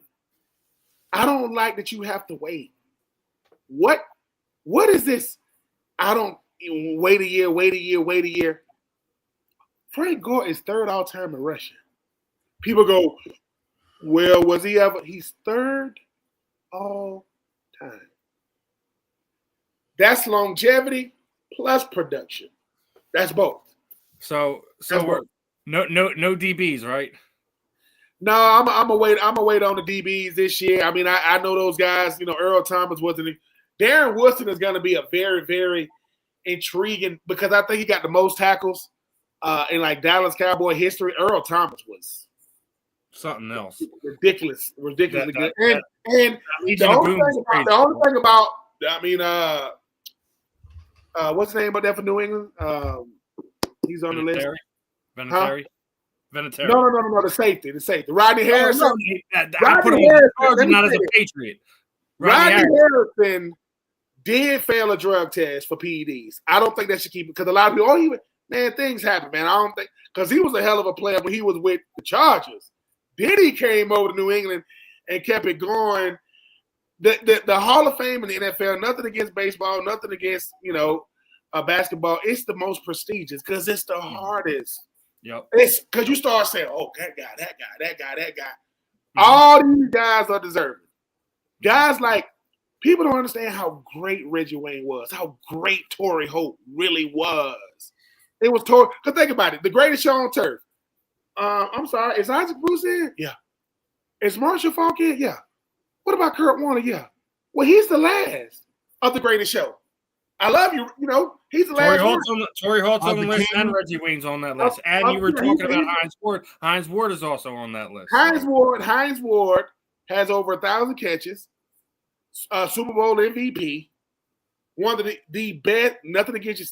I don't like that you have to wait. What is this? I don't wait a year. Frank Gore is 3rd all-time in rushing. People go, well, was he ever? He's 3rd all-time. That's longevity plus production. That's both.
So we're no DBs, right?
No, I'm gonna wait. I'm gonna wait on the DBs this year. I mean, I know those guys. Earl Thomas wasn't. Darren Woodson is gonna be a very, very intriguing because I think he got the most tackles in like Dallas Cowboy history. Earl Thomas was
something else.
Ridiculously good. And the only thing about what's the name about that for New England? He's on the list.
Vinatieri.
No, the safety. Rodney Harrison.
I put him on the not as a Patriot.
Rodney Harrison did fail a drug test for PEDs. I don't think that should keep it because a lot of people, things happen, man. I don't think because he was a hell of a player when he was with the Chargers. Then he came over to New England and kept it going. The Hall of Fame in the NFL, nothing against baseball, nothing against, basketball. It's the most prestigious because it's the hardest.
Yep.
It's because you start saying, oh, that guy. Mm-hmm. All these guys are deserving. Guys like, people don't understand how great Reggie Wayne was, how great Torrey Holt really was. It was Torrey. Because think about it, the greatest show on turf. I'm sorry, is Isaac Bruce in? Yeah. Is Marshall Faulk in? Yeah. What about Kurt Warner? Yeah. Well, he's the last of the greatest show. I love you. He's the last.
Torrey Holt's on the list, and Reggie Wayne's on that list. And you were talking about Hines Ward. Hines Ward is also on that list.
Hines Ward has over 1,000 catches, Super Bowl MVP, one of the best. Nothing against you,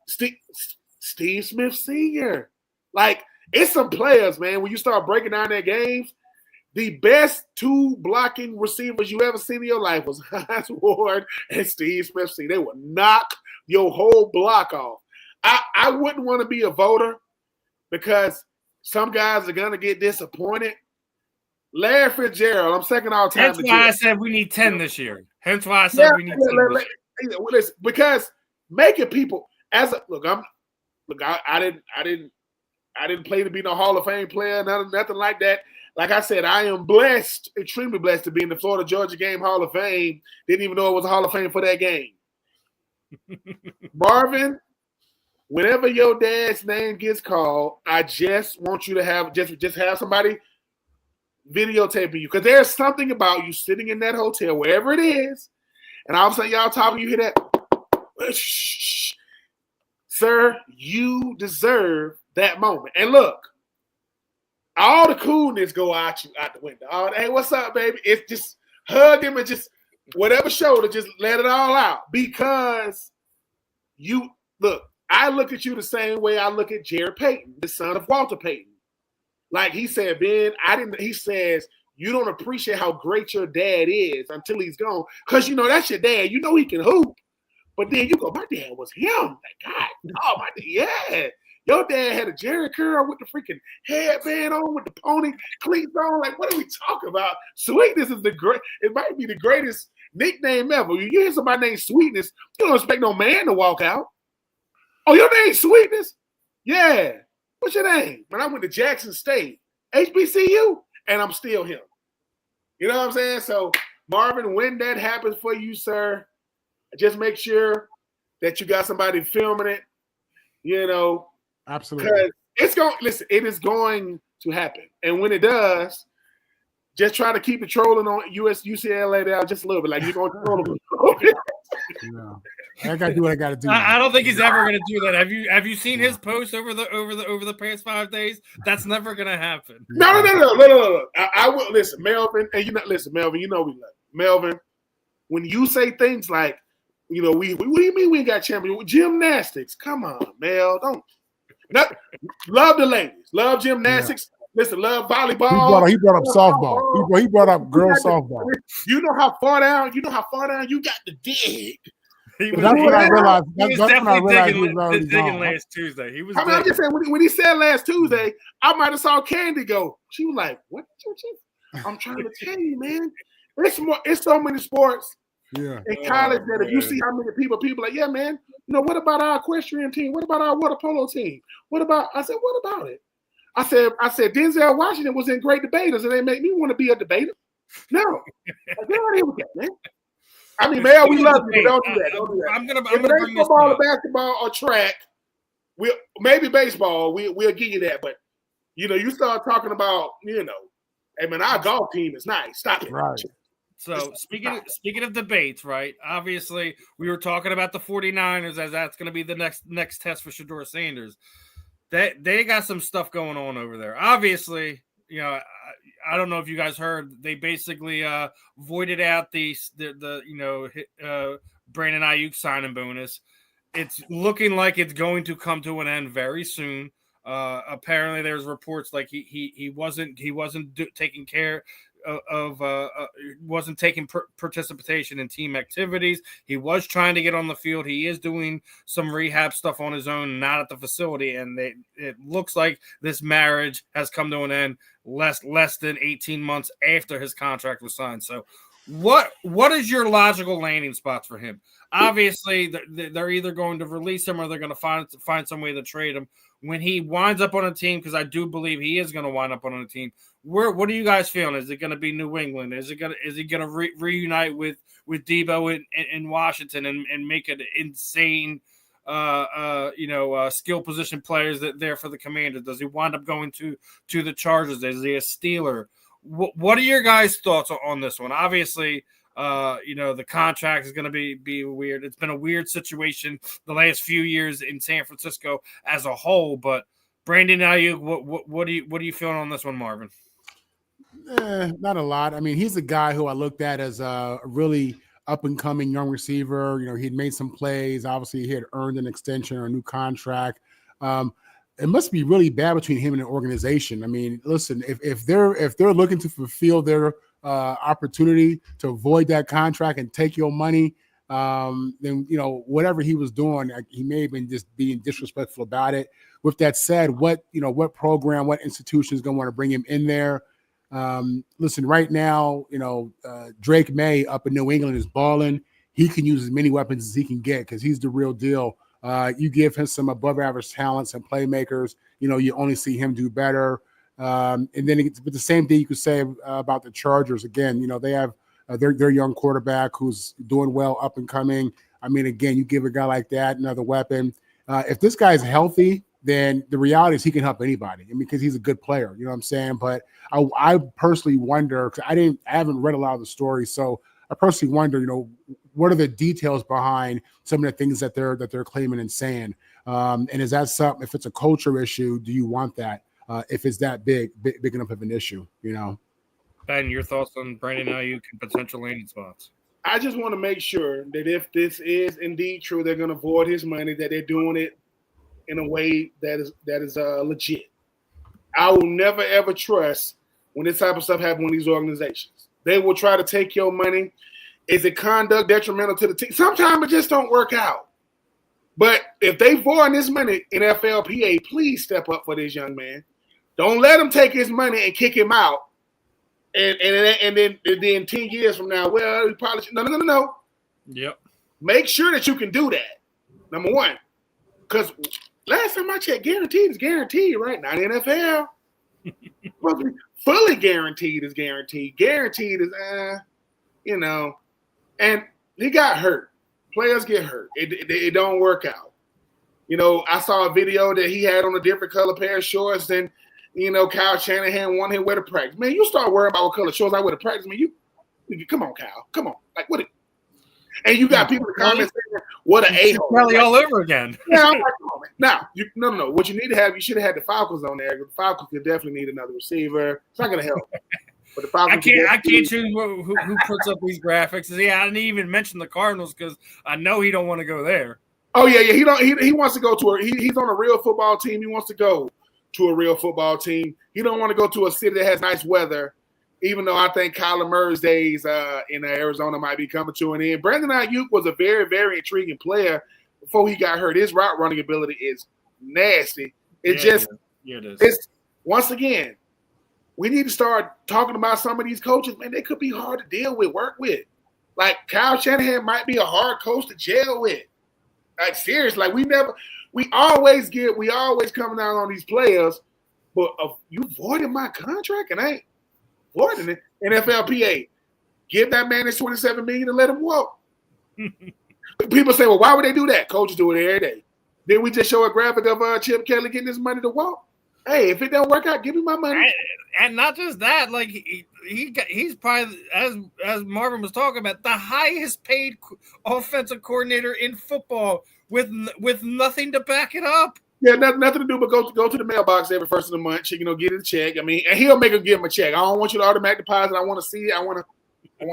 Steve Smith Sr. Like, it's some players, man. When you start breaking down their games, the best 2 blocking receivers you ever seen in your life was Hines Ward and Steve Smith Sr. They would knock your whole block off. I wouldn't want to be a voter because some guys are going to get disappointed. Larry Fitzgerald, I'm 2nd all-time.
That's why I said we need 10 this year. Hence why I said we need 10 this year.
Listen, because making people I didn't play to be no Hall of Fame player, nothing like that. Like I said, I am blessed, extremely blessed to be in the Florida-Georgia game Hall of Fame. Didn't even know it was a Hall of Fame for that game. Marvin, whenever your dad's name gets called, I just want you to have just have somebody videotaping you. Because there's something about you sitting in that hotel, wherever it is, and all of a sudden y'all talking, you hear that, shh. Sir, you deserve that moment. And look, all the coolness go out the window. Hey, what's up, baby? It's just hug him and just whatever shoulder, just let it all out. Because I look at you the same way I look at Jared Payton, the son of Walter Payton. Like he said, Ben, he says, you don't appreciate how great your dad is until he's gone. Because that's your dad. He can hoop. But then you go, my dad was him. Like, God, no, my dad, yeah. Your dad had a Jerry curl with the freaking headband on, with the pony cleats on. Like, what are we talking about? Sweetness is it might be the greatest nickname ever. You hear somebody named Sweetness, you don't expect no man to walk out. Oh, your name's Sweetness? Yeah. What's your name? When I went to Jackson State, HBCU, and I'm still him. You know what I'm saying? So, Marvin, when that happens for you, sir, just make sure that you got somebody filming it, you know.
Absolutely.
Because it is going to happen. And when it does, just try to keep the trolling on UCLA down just a little bit. Like, you're going to troll them a little bit.
No. I gotta do what I gotta do.
I don't think he's ever gonna do that. Have you seen his post over the past 5 days? That's never gonna happen.
No. I will listen, Melvin, and Melvin, you know we love you. Melvin. When you say things like, you know, what do you mean we ain't got champion? Gymnastics. Come on, Mel. Love the ladies. Love gymnastics. Yeah. Listen, love volleyball.
He brought up softball. He brought up girls softball.
You know how far down you got to dig.
That's when I realized. That's when I realized he was already
digging last Tuesday. He was.
I'm just saying when he said last Tuesday, I might have saw Candy go. She was like, "What did you just?" I'm trying to tell you, man. It's so many sports.
Yeah.
In college that if you see how many people like, yeah, man. You know, what about our equestrian team? What about our water polo team? I said, what about it? I said, Denzel Washington was in Great Debaters, and they make me want to be a debater. No, get out of here with that, man. I mean, man, we love you. Don't do that. Don't do that. I'm gonna bring football or basketball or track. Maybe baseball. We'll give you that, but you know, you start talking about, you know, hey man, our golf team is nice. Stop it.
Right.
So speaking of debates, right? Obviously, we were talking about the 49ers as that's going to be the next test for Shedeur Sanders. They got some stuff going on over there. Obviously, you know, I don't know if you guys heard, they basically voided out the Brandon Ayuk signing bonus. It's looking like it's going to come to an end very soon. Apparently, there's reports like he wasn't taking care of wasn't taking participation in team activities. He was trying to get on the field. He is doing some rehab stuff on his own, not at the facility. And it looks like this marriage has come to an end less than 18 months after his contract was signed. So what is your logical landing spots for him? Obviously, they're either going to release him or they're going to find some way to trade him. When he winds up on a team, because I do believe he is going to wind up on a team, what are you guys feeling? Is it going to be New England? Is he going to reunite with Debo in Washington and make it insane, skill position players that there for the Commanders? Does he wind up going to the Chargers? Is he a Steeler? What are your guys' thoughts on this one? Obviously, the contract is going to be weird. It's been a weird situation the last few years in San Francisco as a whole. But Brandon Ayuk, what are you feeling on this one, Marvin?
Not a lot. I mean, he's a guy who I looked at as a really up-and-coming young receiver. You know, he'd made some plays. Obviously, he had earned an extension or a new contract. It must be really bad between him and the organization. I mean, listen, if they're looking to fulfill their opportunity to avoid that contract and take your money, then, you know, whatever he was doing, he may have been just being disrespectful about it. With that said, what program, what institution is going to want to bring him in there? Listen, right now, Drake May up in New England is balling. He can use as many weapons as he can get because he's the real deal. You give him some above average talents and playmakers, you only see him do better. And then but the same thing you could say about the Chargers. Again, they have their young quarterback who's doing well, up and coming. I mean, again, you give a guy like that another weapon. If this guy's healthy, then the reality is he can help anybody. I mean, because he's a good player, you know what I'm saying? But I personally wonder, because I haven't read a lot of the stories, so I personally wonder, what are the details behind some of the things that they're claiming and saying? And is that something? If it's a culture issue, do you want that? If it's that big enough of an issue,
Ben, your thoughts on Brandon Ayuk and potential landing spots?
I just want to make sure that if this is indeed true, they're going to void his money, that they're doing it in a way that is legit. I will never ever trust when this type of stuff happens in these organizations. They will try to take your money. Is it conduct detrimental to the team? Sometimes it just don't work out. But if they void this money, NFLPA, please step up for this young man. Don't let him take his money and kick him out. And then 10 years from now, well, he probably should. No.
Yep.
Make sure that you can do that. Number one, because last time I checked, guaranteed is guaranteed, right? Not NFL. Fully guaranteed is guaranteed. Guaranteed is, and he got hurt. Players get hurt. It don't work out. I saw a video that he had on a different color pair of shorts than, Kyle Shanahan wanted him wear to practice. Man, you start worrying about what color shorts I wear to practice. Man, you come on, Kyle. Come on. Like, what? And you got people in the comments saying, what an a-hole.
Kelly all over again.
Yeah, I'm like, come on, man. Now, no. What you need to have, you should have had the Falcons on there. The Falcons could definitely need another receiver. It's not going to help. But the Falcons
I can't choose who puts up these graphics. Yeah, I didn't even mention the Cardinals because I know he don't want to go there.
Oh yeah. He wants to go to he's on a real football team. He wants to go to a real football team. He don't want to go to a city that has nice weather. Even though I think Kyler Murray's days in Arizona might be coming to an end. Brandon Ayuk was a very, very intriguing player before he got hurt. His route running ability is nasty. It is. It's once again, we need to start talking about some of these coaches. Man, they could be hard to deal with, work with. Like Kyle Shanahan might be a hard coach to jail with. Like seriously, like we always coming down on these players, but you voided my contract and I ain't voiding it. NFLPA, give that man his $27 million and let him walk. People say, well, why would they do that? Coaches do it every day. Then we just show a graphic of Chip Kelly getting his money to walk. Hey, if it don't work out, give me my money.
And not just that, like he's probably, as Marvin was talking about, the highest paid offensive coordinator in football with nothing to back it up.
Yeah, nothing to do but go to the mailbox every first of the month. Get a check. I mean, and he'll give him a check. I don't want you to automatic deposit. I want to see it. I want to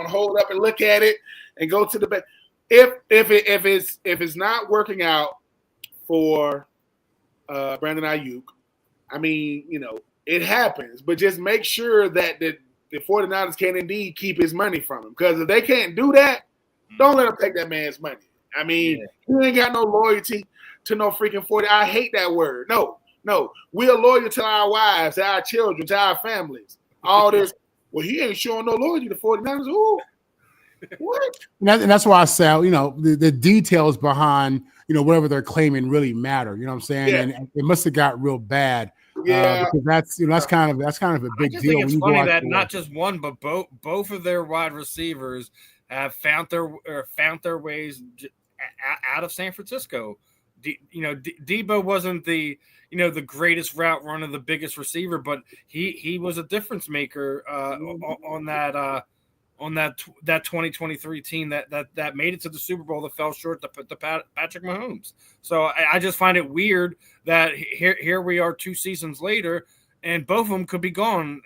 hold it up and look at it and go to the bank. If it's not working out for Brandon Ayuk, I mean, it happens. But just make sure that the 49ers can indeed keep his money from him. Because if they can't do that, don't let him take that man's money. I mean, he ain't got no loyalty to no freaking 40. I hate that word. No. We are loyal to our wives, to our children, to our families. All this. Well, he ain't showing no loyalty to 49ers. Ooh. What?
And that's why I say, the details behind, whatever they're claiming really matter. You know what I'm saying?
Yeah.
And it must have got real bad.
Yeah.
Because that's kind of a big deal.
Think it's funny that not just one, but both of their wide receivers have found their ways out of San Francisco. Debo wasn't the greatest route runner, the biggest receiver, but he was a difference maker on that 2023 team that made it to the Super Bowl that fell short to Patrick Mahomes. So I just find it weird that here we are 2 seasons later, and both of them could be gone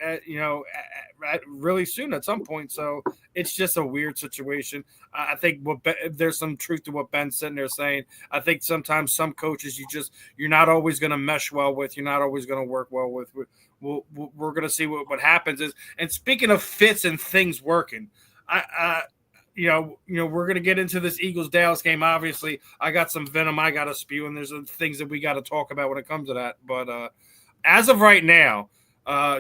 really soon at some point. So it's just a weird situation. I think there's some truth to what Ben's sitting there saying. I think sometimes some coaches you're not always going to mesh well with. You're not always going to work well with. We're going to see what happens is. And speaking of fits and things working, we're going to get into this Eagles-Dallas game. Obviously, I got some venom I got to spew, and there's some things that we got to talk about when it comes to that. But as of right now,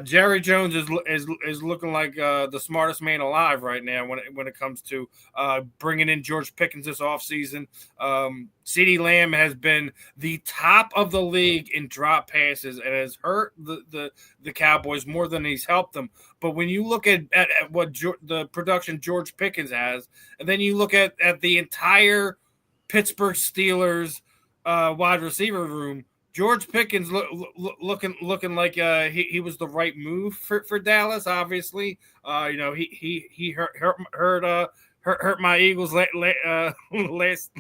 Jerry Jones is looking like the smartest man alive right now when it comes to bringing in George Pickens this offseason. CeeDee Lamb has been the top of the league in drop passes and has hurt the Cowboys more than he's helped them. But when you look at what the production George Pickens has, and then you look at the entire Pittsburgh Steelers wide receiver room, George Pickens looking like he was the right move for Dallas. Obviously, he hurt my Eagles last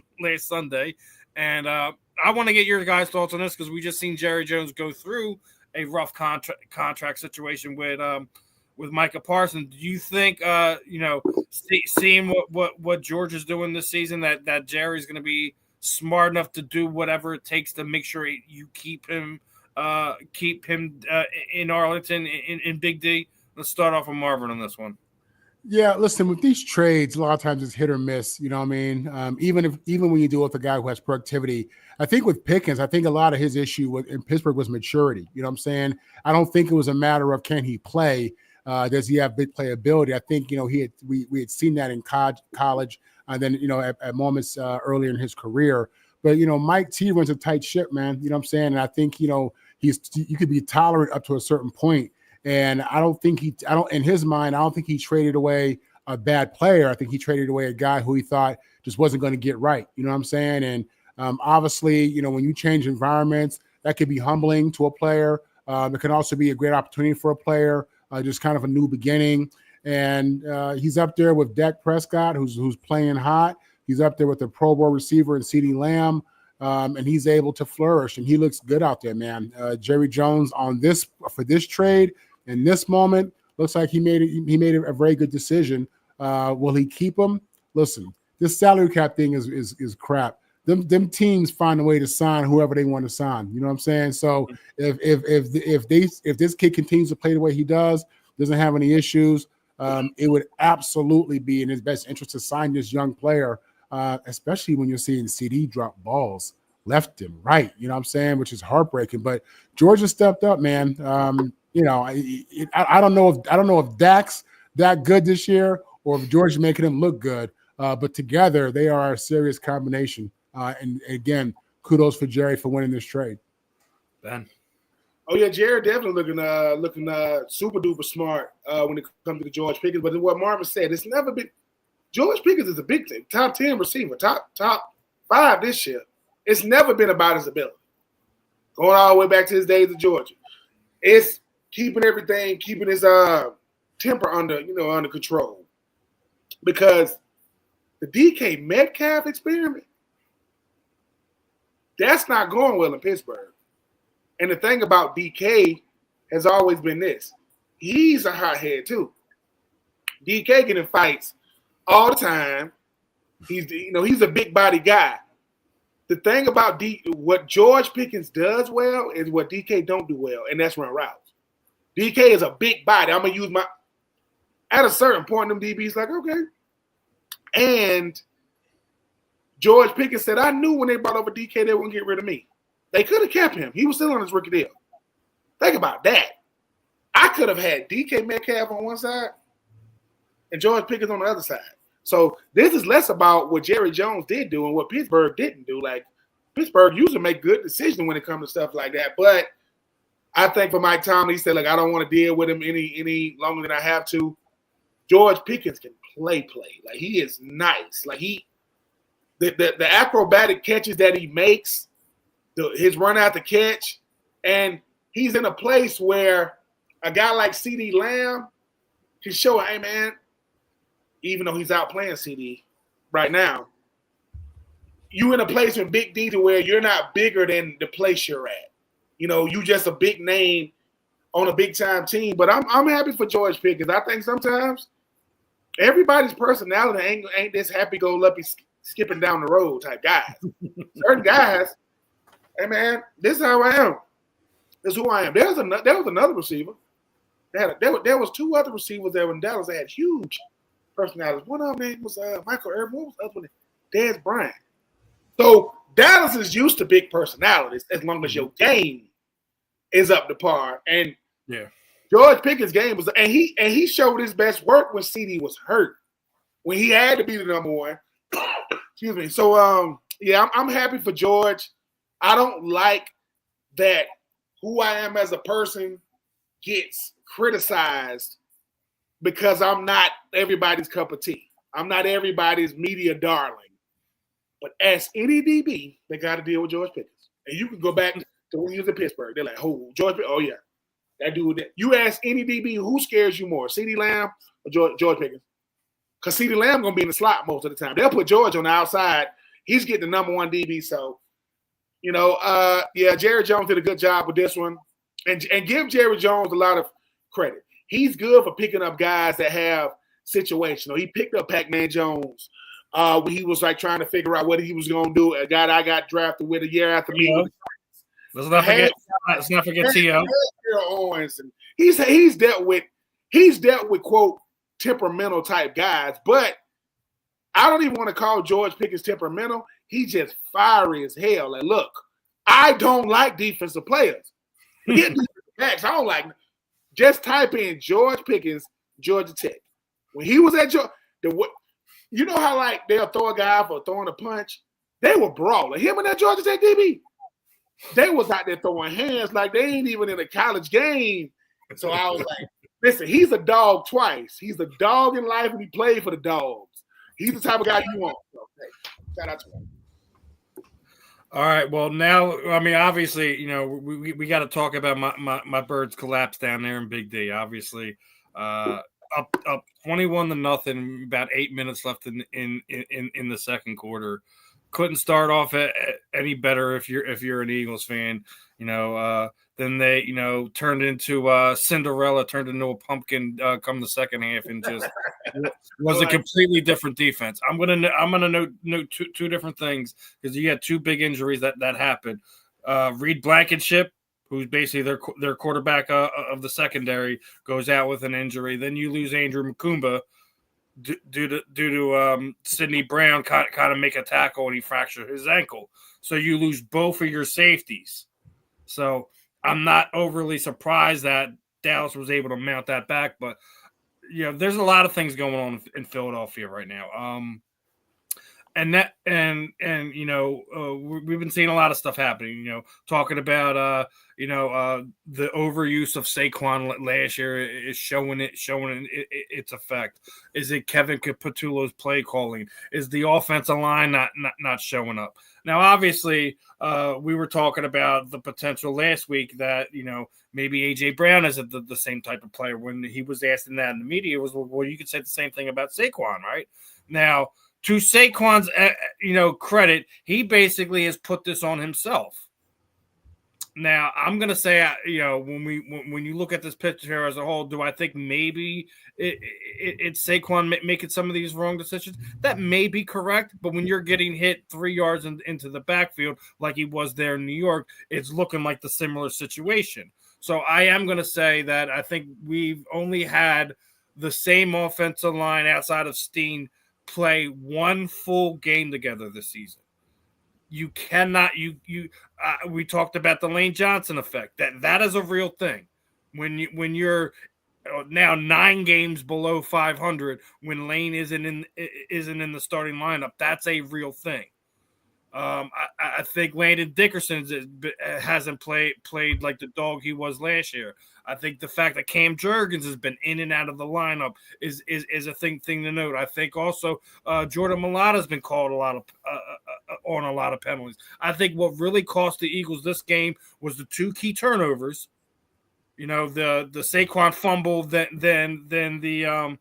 Sunday, and I want to get your guys' thoughts on this because we just seen Jerry Jones go through a rough contract situation with Micah Parsons. Do you think seeing what George is doing this season that Jerry's going to be smart enough to do whatever it takes to make sure you keep him in Arlington in Big D? Let's start off with Marvin on this one.
Yeah, listen, with these trades, a lot of times it's hit or miss. You know what I mean? Even when you deal with a guy who has productivity, I think with Pickens, I think a lot of his issue in Pittsburgh was maturity. You know what I'm saying? I don't think it was a matter of can he play? Does he have big playability? I think we had seen that in college, and then at moments earlier in his career. But Mike T runs a tight ship, man. You know what I'm saying? And I think you could be tolerant up to a certain point. And in his mind, I don't think he traded away a bad player. I think he traded away a guy who he thought just wasn't going to get right. You know what I'm saying? And obviously, when you change environments, that could be humbling to a player. It can also be a great opportunity for a player, just kind of a new beginning. And he's up there with Dak Prescott, who's playing hot. He's up there with the Pro Bowl receiver and CeeDee Lamb. And he's able to flourish, and he looks good out there, man. Jerry Jones for this trade in this moment looks like he made a very good decision. Will he keep him? Listen, this salary cap thing is crap. Them teams find a way to sign whoever they want to sign. You know what I'm saying? So if this kid continues to play the way he does, doesn't have any issues, it would absolutely be in his best interest to sign this young player. Especially when you're seeing CD drop balls left and right, you know what I'm saying, which is heartbreaking. But Georgia stepped up, man. I don't know if Dak's that good this year or if Georgia's making him look good. But together they are a serious combination. And again, kudos for Jerry for winning this trade.
Ben.
Oh yeah, Jerry definitely looking super duper smart when it comes to the George Pickens. But what Marvin said, it's never been. George Pickens is a big thing, top 10 receiver, top 5 this year. It's never been about his ability. Going all the way back to his days of Georgia, it's keeping his temper under control. Because the DK Metcalf experiment, that's not going well in Pittsburgh. And the thing about DK has always been this: he's a hothead too. DK getting in fights all the time. He's a big body guy. The thing about what George Pickens does well is what DK don't do well, and that's run routes. DK is a big body. I'm gonna use at a certain point, them DBs like, okay. And George Pickens said, I knew when they brought over DK, they wouldn't get rid of me. They could have kept him. He was still on his rookie deal. Think about that. I could have had DK Metcalf on one side and George Pickens on the other side. So this is less about what Jerry Jones did do and what Pittsburgh didn't do. Like, Pittsburgh usually make good decisions when it comes to stuff like that. But I think for Mike Tomlin, he said, like, I don't want to deal with him any longer than I have to. George Pickens can play. Like, he is nice. Like, the acrobatic catches that he makes, his run out the catch, and he's in a place where a guy like CeeDee Lamb can show, hey, man, even though he's out playing CD right now, you in a place with Big D to where you're not bigger than the place you're at. You just a big name on a big time team. But I'm happy for George Pickens. I think sometimes everybody's personality ain't this happy-go-lucky skipping down the road type guys. Certain guys, hey man, this is how I am. This is who I am. There was another receiver. There was 2 other receivers there in Dallas that had huge personalities. One of them name was Michael Irvin. What was the other one? Dez Bryant. So Dallas is used to big personalities as long as your game is up to par. And
yeah,
George Pickens' game was, and he showed his best work when CD was hurt, when he had to be the number one. Excuse me. So I'm happy for George. I don't like that who I am as a person gets criticized because I'm not everybody's cup of tea. I'm not everybody's media darling. But ask any DB, they got to deal with George Pickens. And you can go back to when he was in Pittsburgh. They're like, oh, George Pickens. Oh, yeah. That dude. You ask any DB, who scares you more, CeeDee Lamb or George Pickens? Because CeeDee Lamb going to be in the slot most of the time. They'll put George on the outside. He's getting the number one DB. So, Jerry Jones did a good job with this one. And give Jerry Jones a lot of credit. He's good for picking up guys that have situational. He picked up Pac-Man Jones when he was like trying to figure out what he was going to do. A guy that I got drafted with a year after me.
Let's not forget T.O.
Owens, and he's dealt with quote temperamental type guys. But I don't even want to call George Pickens temperamental. He just fiery as hell. Like, look, I don't like defensive players. Forget defensive backs. I don't like. Just type in George Pickens, Georgia Tech. When he was at Georgia, you know how like they'll throw a guy for throwing a punch? They were brawling. Him and that Georgia Tech DB, they was out there throwing hands like they ain't even in a college game. So I was like, listen, he's a dog twice. He's a dog in life and he played for the Dogs. He's the type of guy you want. So, hey, shout out to him.
All right. Well, now, I mean, obviously, you know, we got to talk about my Birds collapse down there in Big D. Obviously, up 21-0. About 8 minutes left in the second quarter. Couldn't start off any better if you're an Eagles fan. You know, then they, you know, turned into Cinderella, turned into a pumpkin come the second half, and just was a completely different defense. I'm gonna note two different things because you had two big injuries that happened. Reed Blankenship, who's basically their quarterback of the secondary, goes out with an injury. Then you lose Andrew Mukumba due to Sidney Brown kind of make a tackle and he fractured his ankle. So you lose both of your safeties. So I'm not overly surprised that Dallas was able to mount that back, but you know, there's a lot of things going on in Philadelphia right now. And you know, we've been seeing a lot of stuff happening, you know, talking about, the overuse of Saquon last year is showing its effect. Is it Kevin Patullo's play calling? Is the offensive line not showing up? Now, obviously, we were talking about the potential last week that, you know, maybe A.J. Brown isn't the same type of player. When he was asked in that in the media, it was, well, you could say the same thing about Saquon, right? Now, to Saquon's, credit, he basically has put this on himself. Now, I'm going to say, you know, when you look at this picture as a whole, do I think maybe it's Saquon making some of these wrong decisions? That may be correct, but when you're getting hit 3 yards into the backfield like he was there in New York, it's looking like the similar situation. So I am going to say that I think we've only had the same offensive line outside of Steen play one full game together this season. You cannot. We talked about the Lane Johnson effect. That is a real thing. When you're now 9 games below 500, when Lane isn't in the starting lineup, that's a real thing. I think Landon Dickerson hasn't played like the dog he was last year. I think the fact that Cam Jurgens has been in and out of the lineup is a thing to note. I think also Jordan Mailata has been called on a lot of penalties. I think what really cost the Eagles this game was the 2 key turnovers. You know, the Saquon fumble, then the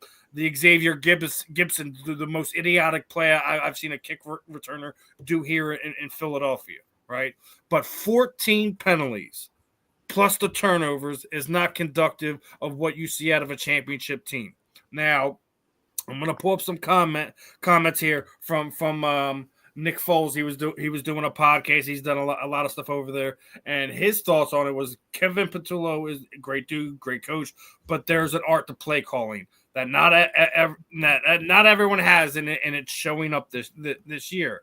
Xavier Gibson, the most idiotic play I've seen a kick returner do here in Philadelphia, right? But 14 penalties plus the turnovers is not conductive of what you see out of a championship team. Now, I'm going to pull up some comments here from Nick Foles. He was doing a podcast. He's done a lot of stuff over there, and his thoughts on it was Kevin Patullo is a great dude, great coach, but there's an art to play calling that not everyone has, and it's showing up this year.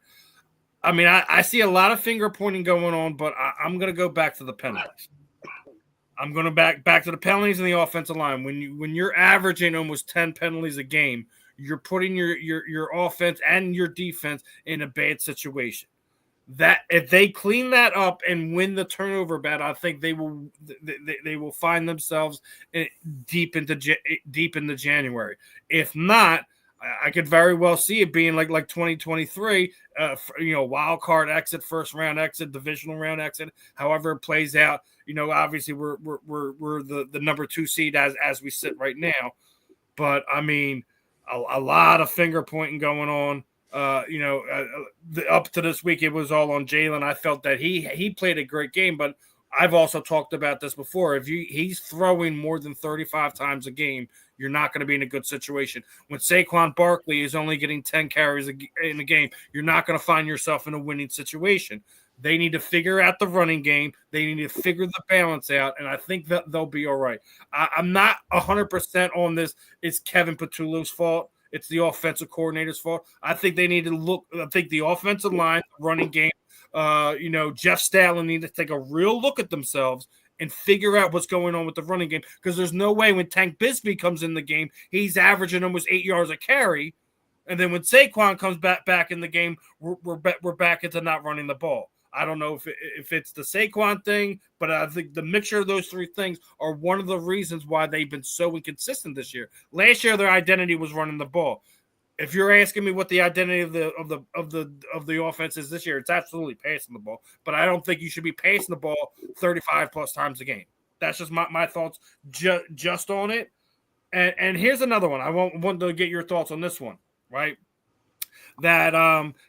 I mean, I see a lot of finger pointing going on, but I'm going to go back to the penalties. I'm going to back to the penalties in the offensive line. When you're averaging almost 10 penalties a game, you're putting your offense and your defense in a bad situation. That if they clean that up and win the turnover battle, I think they will find themselves deep into January. If not, I could very well see it being like 2023, wild card exit, first round exit, divisional round exit, however it plays out. You know, obviously we're the number 2 seed as we sit right now, but I mean, a lot of finger pointing going on. Up to this week, it was all on Jalen. I felt that he played a great game, but I've also talked about this before. If he's throwing more than 35 times a game, you're not going to be in a good situation. When Saquon Barkley is only getting 10 carries in a game, you're not going to find yourself in a winning situation. They need to figure out the running game. They need to figure the balance out, and I think that they'll be all right. I'm not 100% on this. It's Kevin Patullo's fault. It's the offensive coordinator's fault. I think they need to look. I think the offensive line, running game, Jeff Stalin need to take a real look at themselves and figure out what's going on with the running game, because there's no way when Tank Bigsby comes in the game, he's averaging almost 8 yards a carry, and then when Saquon comes back in the game, we're back into not running the ball. I don't know if it's the Saquon thing, but I think the mixture of those three things are one of the reasons why they've been so inconsistent this year. Last year, their identity was running the ball. If you're asking me what the identity of the offense is this year, it's absolutely passing the ball. But I don't think you should be passing the ball 35 plus times a game. That's just my thoughts just on it. And here's another one. I want to get your thoughts on this one, right? That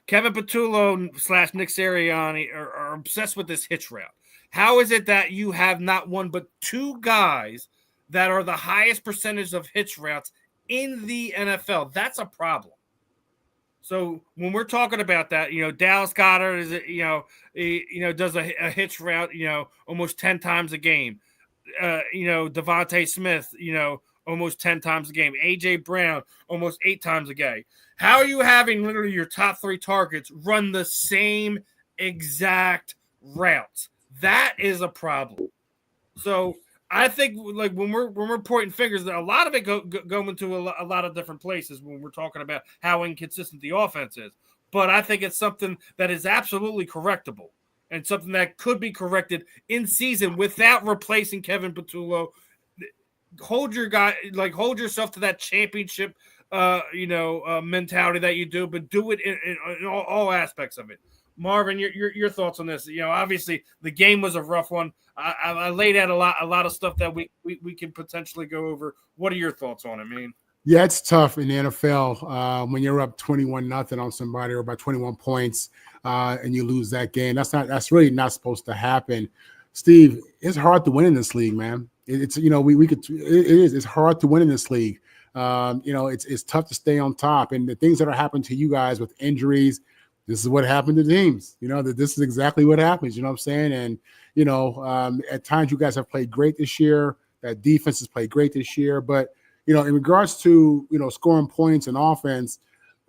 Kevin Patullo / Nick Sirianni are obsessed with this hitch route. How is it that you have not one but two guys that are the highest percentage of hitch routes in the NFL? That's a problem. So when we're talking about that, Dallas Goedert is, does a hitch route, almost 10 times a game. Devontae Smith, almost 10 times a game. AJ Brown, almost 8 times a game. How are you having literally your top 3 targets run the same exact routes? That is a problem. So I think like when we're pointing fingers, a lot of it go into a lot of different places when we're talking about how inconsistent the offense is. But I think it's something that is absolutely correctable and something that could be corrected in season without replacing Kevin Patullo. Hold yourself to that championship, mentality that you do, but do it in all aspects of it. Marvin, your thoughts on this? Obviously the game was a rough one. I laid out a lot of stuff that we can potentially go over. What are your thoughts on it, man?
Yeah, it's tough in the NFL when you're up 21-0 on somebody or by 21 points and you lose that game. That's really not supposed to happen. Steve, it's hard to win in this league, man. It's hard to win in this league. It's tough to stay on top, and the things that are happening to you guys with injuries, this is what happened to teams. That this is exactly what happens. You know what I'm saying? And at times you guys have played great this year. That defense has played great this year, but in regards to scoring points and offense,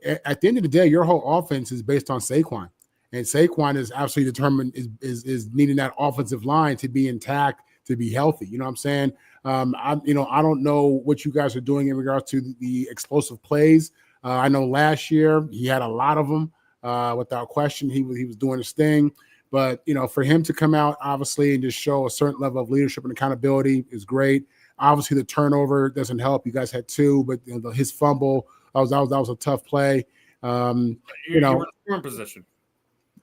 at the end of the day, your whole offense is based on Saquon. And Saquon is absolutely determined is needing that offensive line to be intact, to be healthy. You know what I'm saying? I don't know what you guys are doing in regards to the explosive plays. I know last year he had a lot of them. Without question, he was doing his thing. But for him to come out obviously and just show a certain level of leadership and accountability is great. Obviously, the turnover doesn't help. You guys had 2, but his fumble that was a tough play.
You're in scoring position.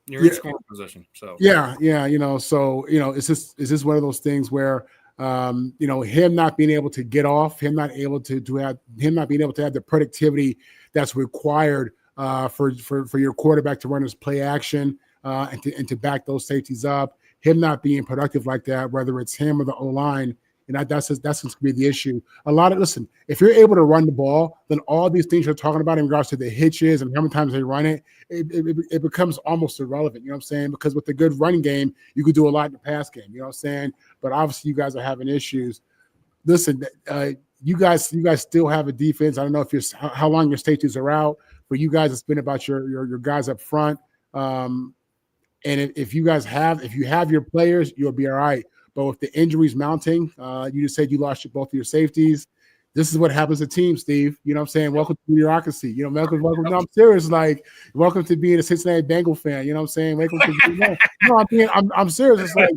You're in scoring position. So
yeah. So it's just one of those things where him not being able to get off, him not being able to have the productivity that's required for your quarterback to run his play action and to back those safeties up, him not being productive like that, whether it's him or the O-line. And that's going to be the issue. Listen, if you're able to run the ball, then all these things you're talking about in regards to the hitches and how many times they run it becomes almost irrelevant. You know what I'm saying? Because with the good running game, you could do a lot in the pass game. You know what I'm saying? But obviously, you guys are having issues. Listen, you guys still have a defense. I don't know how long your safeties are out. For you guys, it's been about your guys up front. And if you have your players, you'll be all right. But with the injuries mounting, you just said you lost both of your safeties. This is what happens to teams, Steve. You know what I'm saying? Welcome to mediocrity. Welcome. No, I'm serious. Like, welcome to being a Cincinnati Bengal fan. You know what I'm saying? Welcome to I'm serious. It's like,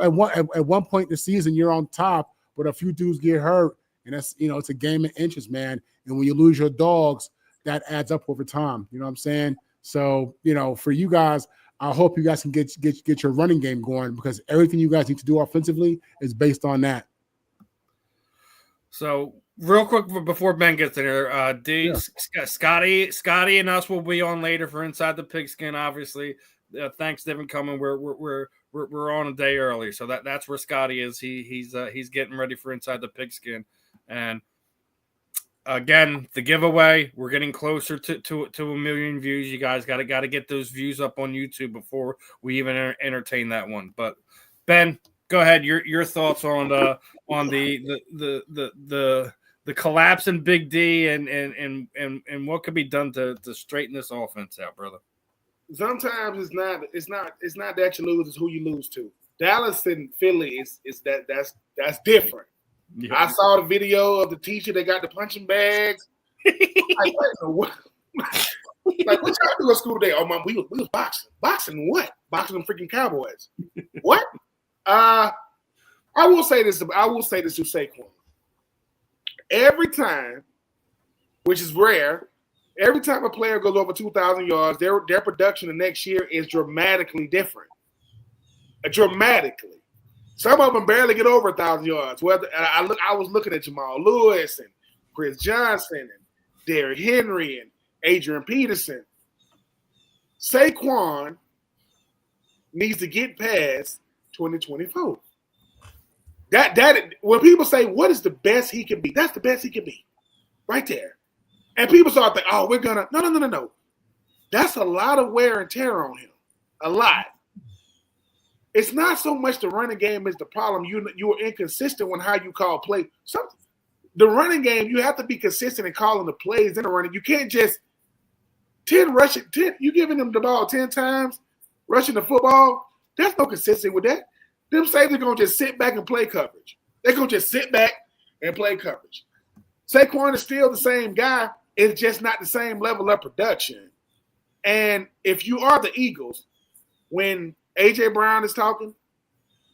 at one point in the season, you're on top, but a few dudes get hurt, and that's it's a game of inches, man. And when you lose your dogs, that adds up over time. You know what I'm saying? So, for you guys, I hope you guys can get your running game going, because everything you guys need to do offensively is based on that.
So real quick before Ben gets there, Scotty and us will be on later for Inside the Pigskin. Obviously, Thanksgiving coming. We're on a day early, so that's where Scotty is. He's getting ready for Inside the Pigskin, and again, the giveaway. We're getting closer to 1 million views. You guys got to get those views up on YouTube before we even entertain that one. But Ben, go ahead. Your thoughts on the collapse in Big D and what could be done to straighten this offense out, brother.
Sometimes it's not that you lose, it's who you lose to. Dallas and Philly that's different. Yeah. I saw the video of the teacher that got the punching bags. What y'all do at school today? Oh, Mom, we was boxing. Boxing what? Boxing them freaking Cowboys. What? I will say this to Saquon. Every time, which is rare, every time a player goes over 2,000 yards, their production the next year is dramatically different. Dramatically. Some of them barely get over 1,000 yards. I was looking at Jamal Lewis and Chris Johnson and Derrick Henry and Adrian Peterson. Saquon needs to get past 2024. That when people say what is the best he can be, that's the best he can be, right there. And people start thinking, oh, we're gonna no. That's a lot of wear and tear on him, a lot. It's not so much the running game is the problem. You are inconsistent with how you call play. The running game, you have to be consistent in calling the plays in the running. You can't just 10 rushing, 10, you giving them the ball 10 times, rushing the football. There's no consistency with that. Them safeties are going to just sit back and play coverage. They're going to just sit back and play coverage. Saquon is still the same guy. It's just not the same level of production. And if you are the Eagles, when A.J. Brown is talking,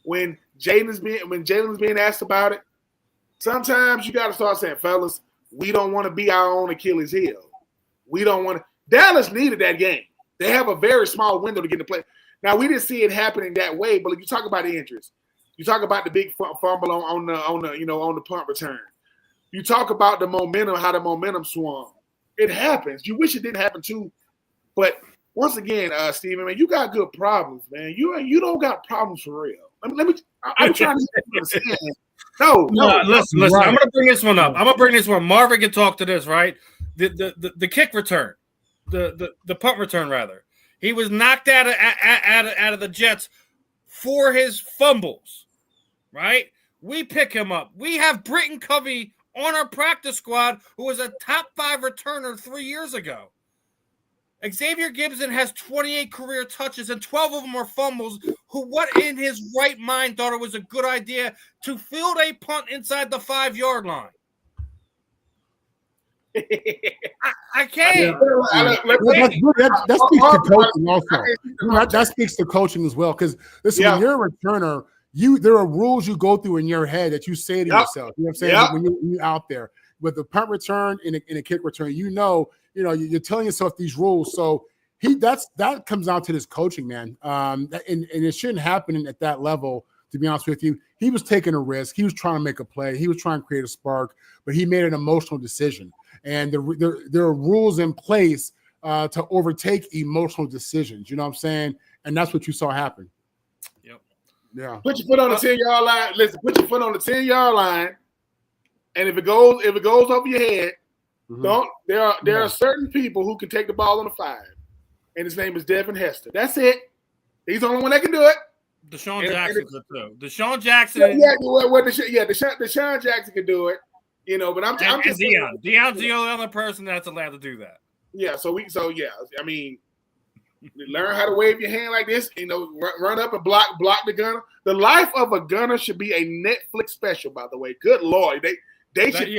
when Jalen's being asked about it, sometimes you got to start saying, fellas, we don't want to be our own Achilles heel. We don't want to. Dallas needed that game. They have a very small window to get to play. Now, we didn't see it happening that way, but if you talk about the injuries, you talk about the big fumble on the punt return. You talk about the momentum, how the momentum swung. It happens. You wish it didn't happen too, but once again, Steven, man, you got good problems, man. You don't got problems for real. I'm trying to understand. No.
Listen. Right. I'm gonna bring this one up. Marvin can talk to this, right? The kick return, the punt return rather. He was knocked out of the Jets for his fumbles, right? We pick him up. We have Britton Covey on our practice squad, who was a top 5 returner 3 years ago. Xavier Gibson has 28 career touches, and 12 of them are fumbles. What in his right mind thought it was a good idea to field a punt inside the 5-yard line? I can't.
That speaks to coaching also. That speaks to coaching as well. Because listen, when you're a returner, there are rules you go through in your head that you say to yourself. You know what I'm saying? When you're out there with the punt return and a kick return, you're telling yourself these rules. So that comes down to this coaching, man. And it shouldn't happen at that level. To be honest with you, he was taking a risk. He was trying to make a play. He was trying to create a spark, but he made an emotional decision. And there are rules in place to overtake emotional decisions. You know what I'm saying? And that's what you saw happen.
Yep.
Yeah.
Put your foot on the 10-yard line. Listen, put your foot on the 10-yard line, and if it goes over your head, there are certain people who can take the ball on the 5, and his name is Devin Hester. That's it. He's the only one that can do it.
Deshaun Jackson's too. Deshaun Jackson.
Deshaun Jackson can do it. But I'm just
Deion's the only other person that's allowed to do that.
Yeah. I mean, learn how to wave your hand like this. Run up and block the gunner. The life of a gunner should be a Netflix special. By the way, good Lord, they should.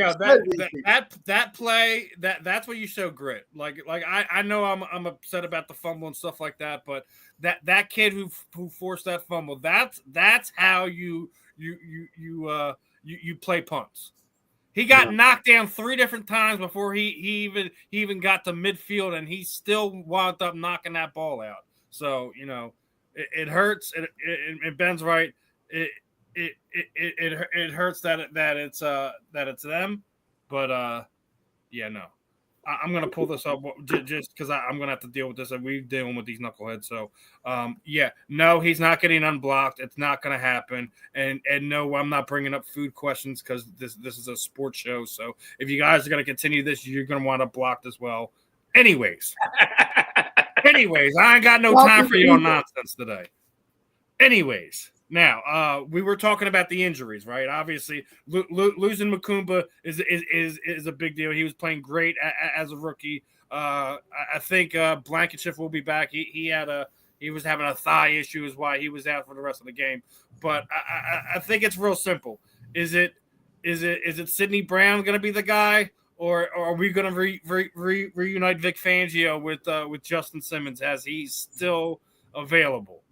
That play that's where you show grit. Like I know I'm upset about the fumble and stuff like that, but that kid who forced that fumble, that's how you play punts. He got knocked down 3 different times before he even got to midfield, and he still wound up knocking that ball out. So it hurts. And Ben's right. It hurts that it's them, but no. I'm going to pull this up just because I'm going to have to deal with this. And we're dealing with these knuckleheads. So, no, he's not getting unblocked. It's not going to happen. And no, I'm not bringing up food questions because this is a sports show. So if you guys are going to continue this, you're going to want to block as well. Anyways, I ain't got no time for your nonsense today. Anyways. Now, we were talking about the injuries, right? Obviously, losing Mukumba is a big deal. He was playing great as a rookie. I think Blankenship will be back. He was having a thigh issue, is why he was out for the rest of the game. But I think it's real simple. Is it Sidney Brown going to be the guy, or are we going to reunite Vic Fangio with Justin Simmons as he's still available?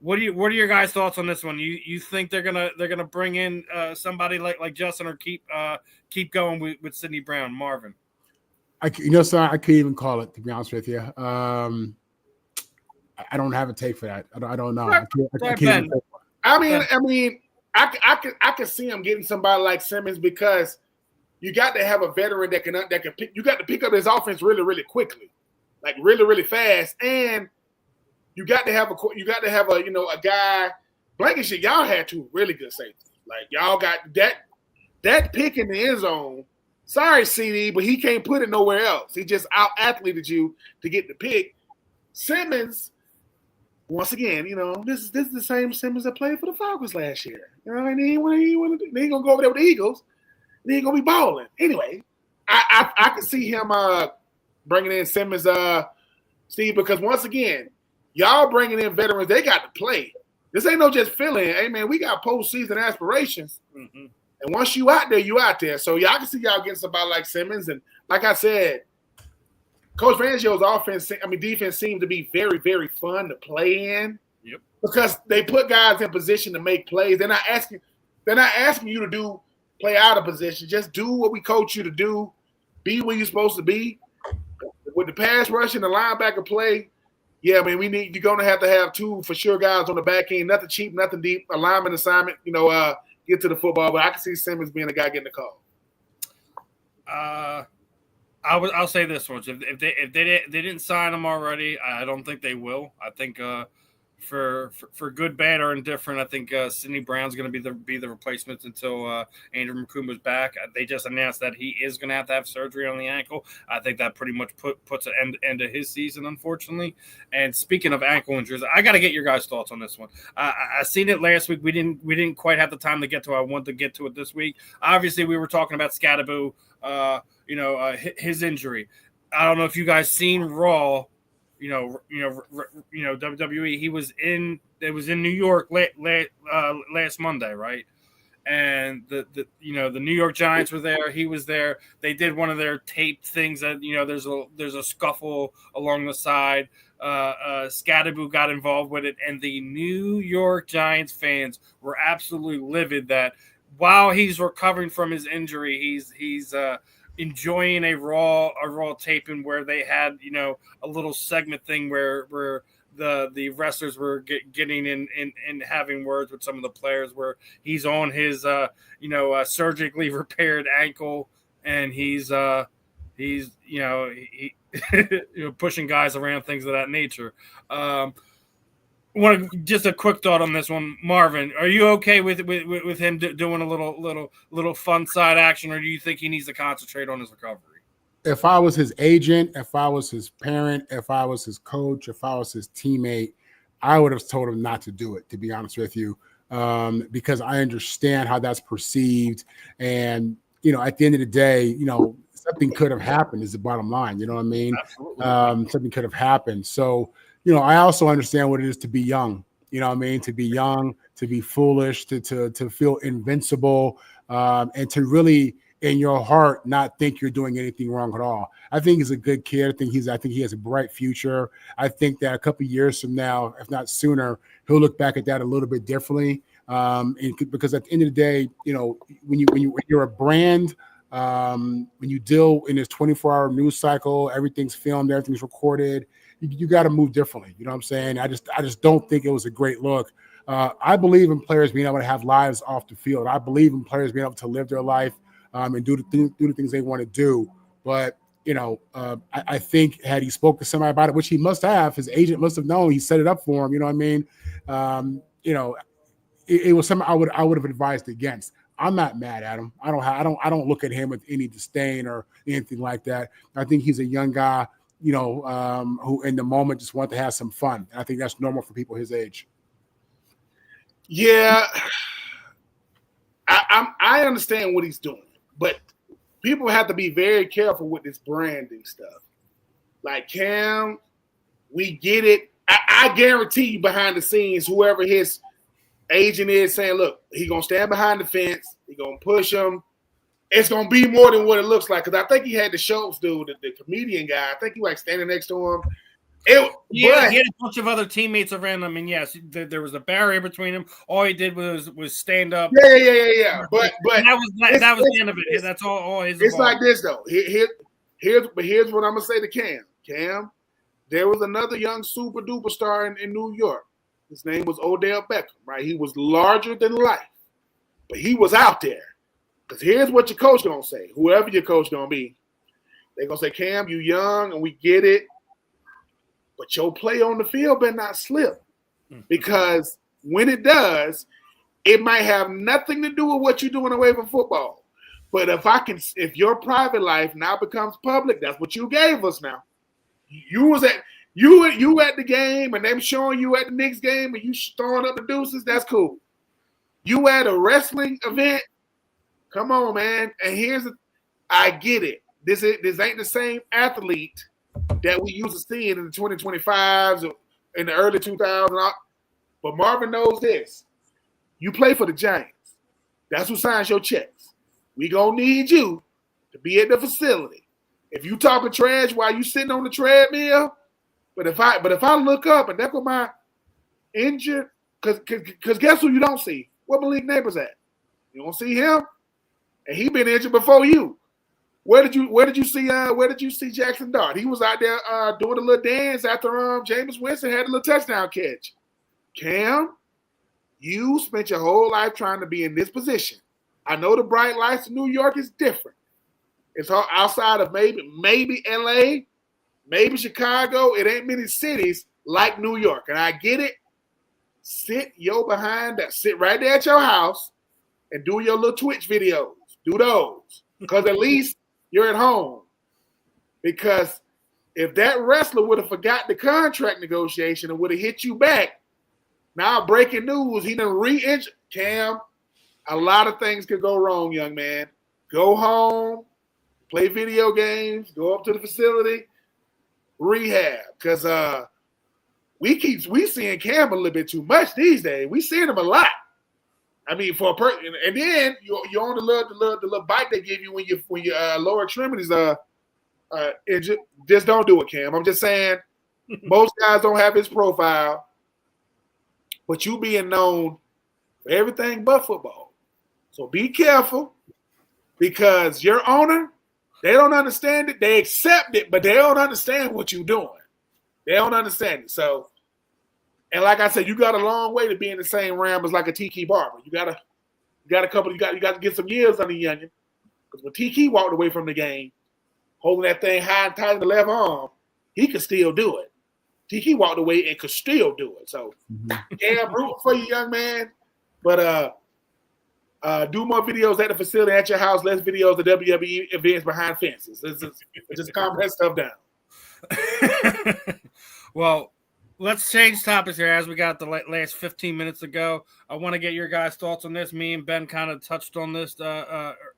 What are your guys' thoughts on this one? You think they're gonna bring in somebody like Justin, or keep going with Sidney Brown, Marvin?
I couldn't even call it, to be honest with you. I don't have a take for that. I don't know.
I can see him getting somebody like Simmons because you got to have a veteran that can pick. You got to pick up his offense really, really quickly, like really, really fast, and you got to have a guy. Blankenship, y'all had two really good safeties. Like y'all got that pick in the end zone. Sorry, CD, but he can't put it nowhere else. He just out-athleted you to get the pick. Simmons, once again, this is the same Simmons that played for the Falcons last year. And he ain't gonna go over there with the Eagles. He ain't gonna be balling. Anyway, I can see him bringing in Simmons, Steve, because once again, y'all bringing in veterans, they got to play. This ain't no just fill-in. Hey, man, we got postseason aspirations. Mm-hmm. And once you out there, you out there. So y'all can see y'all getting somebody like Simmons. And like I said, Coach Fangio's defense seems to be very, very fun to play in.
Yep.
Because they put guys in position to make plays. They're not asking you to play out of position. Just do what we coach you to do. Be where you're supposed to be. With the pass rush and the linebacker play, yeah, I mean, you're going to have two for sure guys on the back end. Nothing cheap, nothing deep. Alignment assignment, get to the football. But I can see Simmons being the guy getting the call.
I'll say this much: if they didn't sign him already, I don't think they will. I think for good, bad, or indifferent, I think Sidney Brown's going to be the replacement until Andrew Mukumba's back. They just announced that he is going to have surgery on the ankle. I think that pretty much puts an end to his season, unfortunately. And speaking of ankle injuries, I got to get your guys' thoughts on this one. I seen it last week. We didn't quite have the time to get to it. I wanted to get to it this week. Obviously, we were talking about Shedeur, his injury. I don't know if you guys seen Raw. WWE. It was in New York last Monday, right? And the New York Giants were there. He was there. They did one of their taped things that there's a scuffle along the side. Shedeur got involved with it, and the New York Giants fans were absolutely livid that while he's recovering from his injury, he's enjoying a raw taping where they had a little segment thing where the wrestlers were getting in and having words with some of the players where he's on his surgically repaired ankle, and he's pushing guys around, things of that nature. Just a quick thought on this one, Marvin. Are you okay with him doing a little fun side action, or do you think he needs to concentrate on his recovery?
If I was his agent, if I was his parent, if I was his coach, if I was his teammate, I would have told him not to do it, to be honest with you, because I understand how that's perceived. And, at the end of the day, something could have happened is the bottom line. You know what I mean?
Absolutely.
Something could have happened. So, I also understand what it is to be young, to be young, to be foolish, to feel invincible, and to really in your heart not think you're doing anything wrong at all. I think he's a good kid. I think he has a bright future. I think that a couple of years from now, if not sooner, he'll look back at that a little bit differently. Because at the end of the day, when you're a brand, when you deal in this 24-hour news cycle, everything's filmed, everything's recorded. You got to move differently. You know what I'm saying? I just don't think it was a great look. I believe in players being able to have lives off the field. I believe in players being able to live their life and do the things they want to do. But I think had he spoke to somebody about it, which he must have, his agent must have known. He set it up for him. You know what I mean? It was something I would have advised against. I'm not mad at him. I don't look at him with any disdain or anything like that. I think he's a young guy, who in the moment just wants to have some fun. I think that's normal for people his age.
Yeah, I understand what he's doing, but people have to be very careful with this branding stuff. Like Cam, we get it. I guarantee you behind the scenes, whoever his agent is saying, look, he's going to stand behind the fence. He's going to push him. It's going to be more than what it looks like. Because I think he had the Schultz dude, the comedian guy. I think he was standing next to him.
He had a bunch of other teammates around him. And yes, there was a barrier between them. All he did was stand up.
Yeah. But
that was the end of it. That's all his.
It's like this, though. Here's what I'm going to say to Cam. Cam, there was another young super duper star in New York. His name was Odell Beckham, right? He was larger than life, but he was out there. Because here's what your coach going to say, whoever your coach going to be. They're going to say, Cam, you young, and we get it, but your play on the field better not slip. Because when it does, it might have nothing to do with what you're doing away from football. But if your private life now becomes public, that's what you gave us now. You at the game and them showing you at the Knicks game and you throwing up the deuces, that's cool. You at a wrestling event, come on, man. And I get it. This ain't the same athlete that we used to see in the 2025s or in the early 2000s. But Marvin knows this. You play for the Giants. That's who signs your checks. We gonna need you to be at the facility. If you talking trash while you sitting on the treadmill, but if I look up and that's what my injured, because guess who you don't see? Where Malik Neighbors at? You don't see him, and he been injured before you. Where did you see Jackson Dart? He was out there doing a little dance after Jameis Winston had a little touchdown catch. Cam, you spent your whole life trying to be in this position. I know the bright lights in New York is different. It's all outside of maybe LA, maybe Chicago. It ain't many cities like New York. And I get it. Sit right there at your house and do your little Twitch videos. Do those. Because at least you're at home. Because if that wrestler would have forgot the contract negotiation and would have hit you back, now breaking news, he done re-injured. Cam, a lot of things could go wrong, young man. Go home, play video games, go up to the facility, rehab. Because we seeing Cam a little bit too much these days. We seeing him a lot. I mean, for a person, and then you're on the little bike they give you when your lower extremities are injured. Just don't do it, Cam. I'm just saying, most guys don't have his profile, but you being known for everything but football. So be careful, because your owner, they don't understand it. They accept it, but they don't understand what you're doing. They don't understand it. So, and like I said, you got a long way to be in the same realm as like a Tiki Barber. You got to get some years on the youngin. Because when Tiki walked away from the game, holding that thing high and tight in the left arm, he could still do it. Tiki walked away and could still do it. So, yeah, I'm rooting for you, young man. But do more videos at the facility, at your house, less videos of WWE events behind fences. Let's just calm that stuff down.
Well, let's change topics here as we got the last 15 minutes ago. I want to get your guys' thoughts on this. Me and Ben kind of touched on this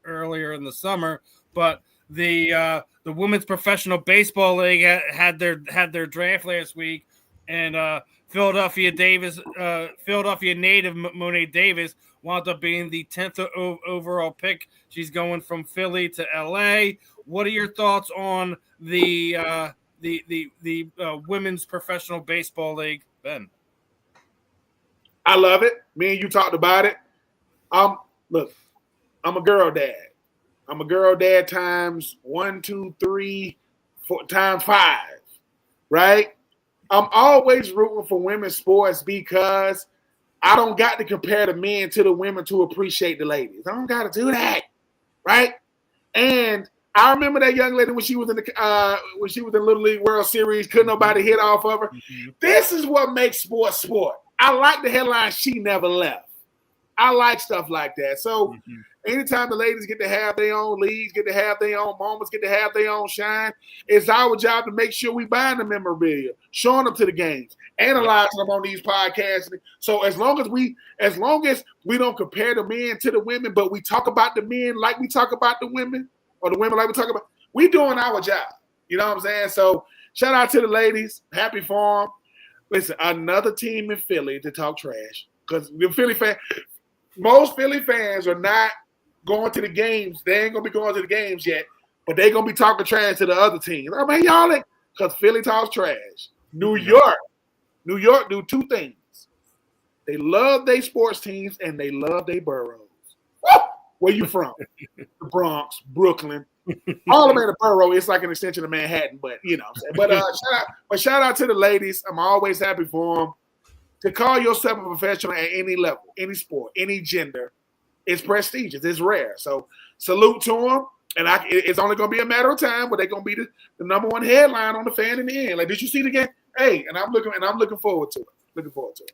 earlier in the summer, but the Women's Professional Baseball League had their draft last week, and Philadelphia native Monet Davis wound up being the 10th overall pick. She's going from Philly to LA. What are your thoughts on the Women's Professional Baseball League, Ben?
I love it. Me and you talked about it. Look, I'm a girl dad. I'm a girl dad times 1, 2, 3, 4 times 5, right? I'm always rooting for women's sports because I don't got to compare the men to the women to appreciate the ladies. I don't got to do that, right? And I remember that young lady when she was in the Little League World Series, couldn't nobody hit off of her. Mm-hmm. This is what makes sports sport. I like the headline, she never left. I like stuff like that. So anytime the ladies get to have their own leagues, get to have their own moments, get to have their own shine, it's our job to make sure we buying the memorabilia, showing them to the games, analyzing them on these podcasts. So as long as we don't compare the men to the women, but we talk about the men like we talk about the women, or the women like we talk about, we doing our job. You know what I'm saying? So shout out to the ladies. Happy for them. Listen, another team in Philly to talk trash. Because the Philly most Philly fans are not going to the games. They ain't going to be going to the games yet, but they're going to be talking trash to the other teams. I mean, y'all, because Philly talks trash. New York do two things. They love their sports teams and they love their boroughs. Where you from? The Bronx, Brooklyn. All of them in the borough. It's like an extension of Manhattan, but you know what I'm saying. But shout out to the ladies. I'm always happy for them. To call yourself a professional at any level, any sport, any gender, it's prestigious. It's rare. So salute to them. And it's only going to be a matter of time, but they're going to be the number one headline on the Fan in the end. Like, did you see the game? Hey, and I'm looking forward to it.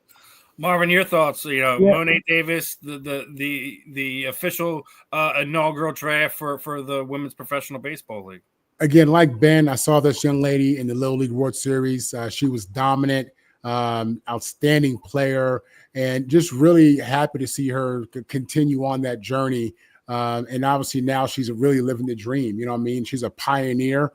Marvin, your thoughts? Monet Davis, the official inaugural draft for the Women's Professional Baseball League.
Again, like Ben, I saw this young lady in the Little League World Series. She was dominant, outstanding player, and just really happy to see her continue on that journey. And obviously now she's really living the dream. You know what I mean? She's a pioneer.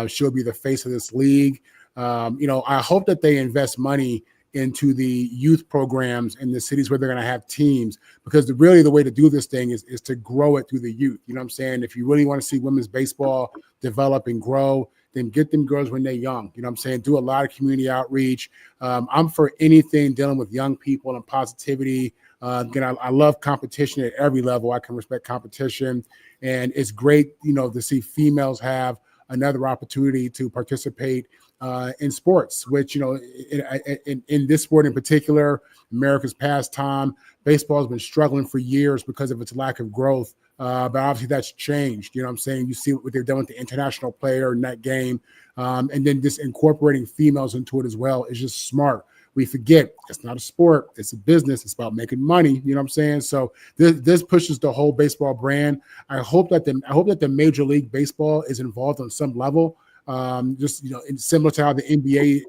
She'll be the face of this league. I hope that they invest money into the youth programs in the cities where they're going to have teams, because really the way to do this thing is to grow it through the youth. You know what I'm saying? If you really want to see women's baseball develop and grow, then get them girls when they're young. You know what I'm saying? Do a lot of community outreach. I'm for anything dealing with young people and positivity. Again, I love competition at every level. I can respect competition. And it's great, to see females have another opportunity to participate in sports, which, in this sport in particular, America's pastime. Baseball has been struggling for years because of its lack of growth. But obviously that's changed. You know what I'm saying? You see what they've done with the international player in that game. And then just incorporating females into it as well is just smart. We forget it's not a sport, it's a business. It's about making money. You know what I'm saying? So this pushes the whole baseball brand. I hope that the Major League Baseball is involved on some level. Similar to how the NBA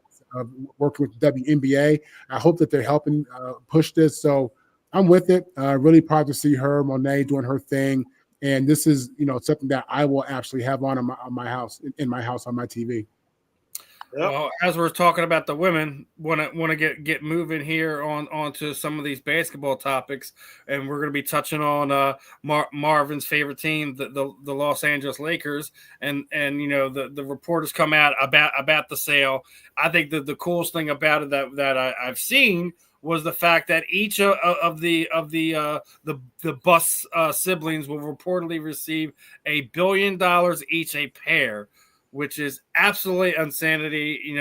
working with the WNBA. I hope that they're helping push this. So I'm with it. Really proud to see her, Monet, doing her thing. And this is, something that I will actually have on my house on my TV.
Yep. Well, as we're talking about the women, want to get moving here onto some of these basketball topics, and we're going to be touching on Marvin's favorite team, the Los Angeles Lakers, and the reporters come out about the sale. I think that the coolest thing about it that I've seen was the fact that each of the Bus siblings will reportedly receive $1 billion each a pair, which is absolutely insanity.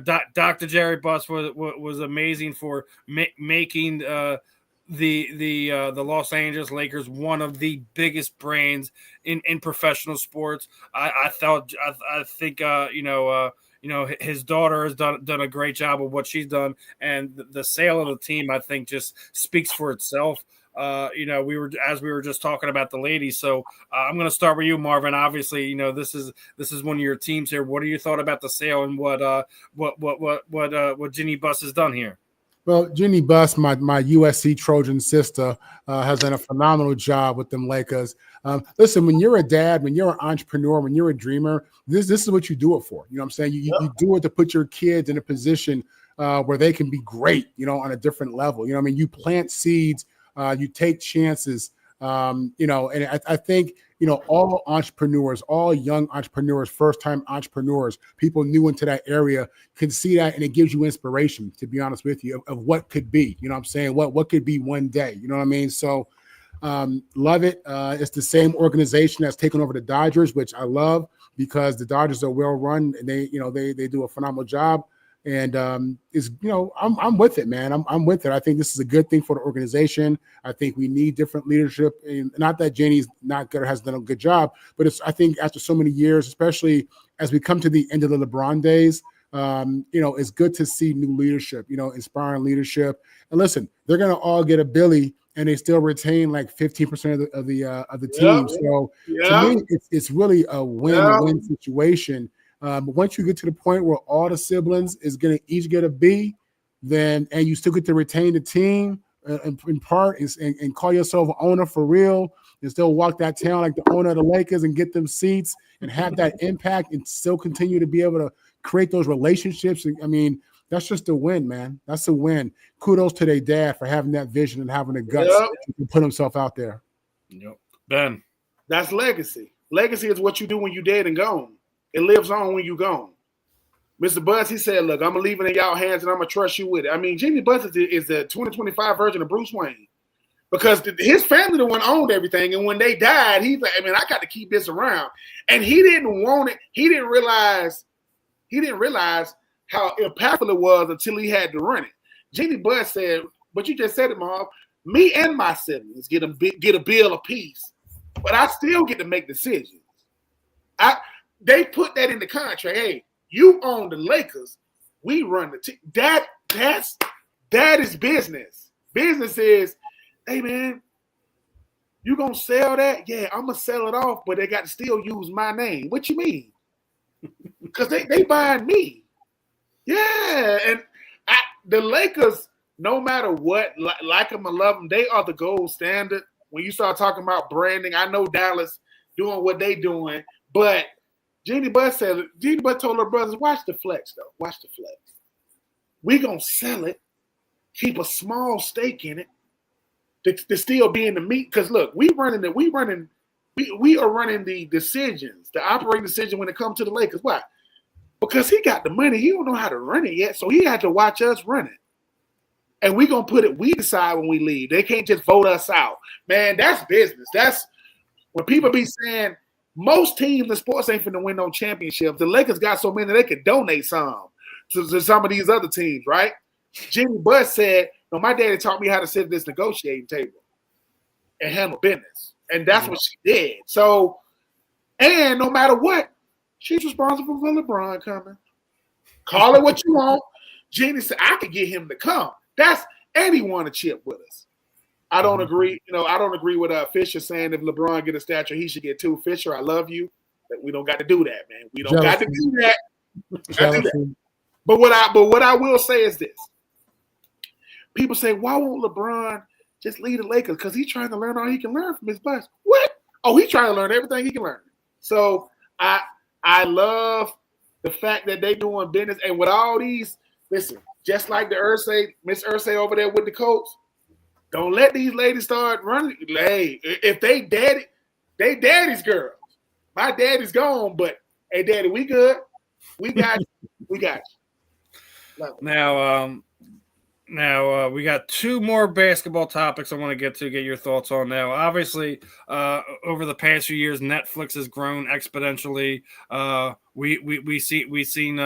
Dr. Jerry Buss was amazing for making the Los Angeles Lakers one of the biggest brands in professional sports. I think his daughter has done a great job of what she's done, and the sale of the team, I think, just speaks for itself. We were just talking about the ladies, so I'm going to start with you, Marvin. Obviously, this is one of your teams here. What are your thoughts about the sale and what Jeannie Buss has done here?
Well, Jeannie Buss, my USC Trojan sister, has done a phenomenal job with them Lakers. Listen, when you're a dad, when you're an entrepreneur, when you're a dreamer, this is what you do it for. You know what I'm saying? You do it to put your kids in a position where they can be great, on a different level. You plant seeds. You take chances, and I think, all entrepreneurs, all young entrepreneurs, first-time entrepreneurs, people new into that area can see that, and it gives you inspiration, to be honest with you, of what could be, you know what I'm saying? What could be one day, you know what I mean? So love it. It's the same organization that's taken over the Dodgers, which I love because the Dodgers are well-run, and they do a phenomenal job. And is I'm with it, man. I'm with it. I think this is a good thing for the organization. I think we need different leadership, and not that Janie's not good or has done a good job, but I think after so many years, especially as we come to the end of the LeBron days, it's good to see new leadership, inspiring leadership. And listen, they're gonna all get a Billy, and they still retain like 15% of the team. So to me, it's really a win-win situation. But once you get to the point where all the siblings is going to each get a B, and you still get to retain the team in part and call yourself an owner for real, and still walk that town like the owner of the Lakers and get them seats and have that impact and still continue to be able to create those relationships. I mean, that's just a win, man. That's a win. Kudos to their dad for having that vision and having the guts to put himself out there.
Yep. Ben.
That's legacy. Legacy is what you do when you're dead and gone. It lives on when you're gone. Mr. Buzz, he said, look, I'm going to leave it in y'all hands and I'm going to trust you with it. I mean, Jimmy Buzz is the 2025 version of Bruce Wayne because his family the one owned everything. And when they died, he's like, I got to keep this around. And he didn't want it. He didn't realize how impactful it was until he had to run it. Jimmy Buzz said, but you just said it, Marv, me and my siblings get a bill apiece, but I still get to make decisions. They put that in the contract. Hey, you own the Lakers. We run the team. That is business. Business is, hey, man, you going to sell that? Yeah, I'm going to sell it off, but they got to still use my name. What you mean? Because they buying me. Yeah, and the Lakers, no matter what, like them or love them, they are the gold standard. When you start talking about branding, I know Dallas doing what they doing, but Jeannie Butt told her brothers, watch the flex, though. Watch the flex. We going to sell it, keep a small stake in it to still be in the meat. Because, look, we are running the decisions, the operating decision when it comes to the Lakers. Why? Because he got the money. He don't know how to run it yet, so he had to watch us run it. And we going to put it, we decide when we leave. They can't just vote us out. Man, that's business. That's when people be saying, most teams in sports ain't finna win no championships. The Lakers got so many they could donate some to some of these other teams, right? Jimmy Butt said, no, my daddy taught me how to sit at this negotiating table and handle business. And that's what she did. So, and no matter what, she's responsible for LeBron coming. Call it what you want. Jeannie said, I could get him to come. And he won a chip with us. I don't agree. I don't agree with Fisher saying if LeBron get a statue, he should get two. Fisher, I love you, but we don't got to do that, man. We don't got to do that. But what I will say is this: people say, why won't LeBron just lead the Lakers? Because he's trying to learn all he can learn from his boss. What? Oh, he's trying to learn everything he can learn. So I love the fact that they doing business, and with all these, listen, just like the Miss Ursay over there with the Colts. Don't let these ladies start running. Hey, if they daddy's girls. My daddy's gone, but hey, daddy, we good. We got you. We got you.
Now we got two more basketball topics I want to get your thoughts on now. Obviously, over the past few years, Netflix has grown exponentially. We've seen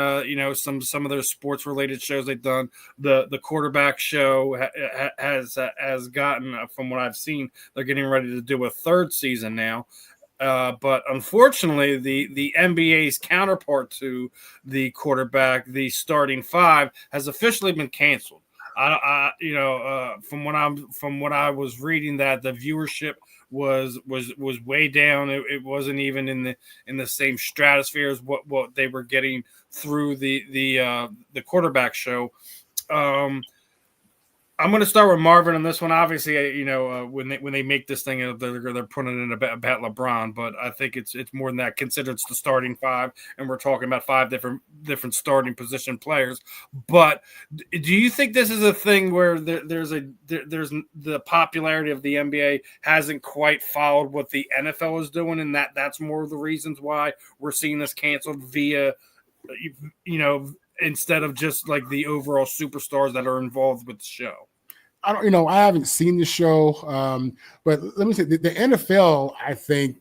some of their sports related shows they've done. The quarterback show has gotten, from what I've seen, they're getting ready to do a third season now. But unfortunately, the NBA's counterpart to the quarterback, the starting five, has officially been canceled. From what I was reading, that the viewership was way down. It wasn't even in the same stratosphere as what they were getting through the quarterback show. I'm going to start with Marvin on this one. Obviously, when they make this thing, they're putting it in about LeBron, but I think it's more than that. Consider it's the starting five, and we're talking about five different starting position players. But do you think this is a thing where there's the popularity of the NBA hasn't quite followed what the NFL is doing, and that's more of the reasons why we're seeing this canceled via, instead of just like the overall superstars that are involved with the show?
I haven't seen the show, but let me say the NFL, I think,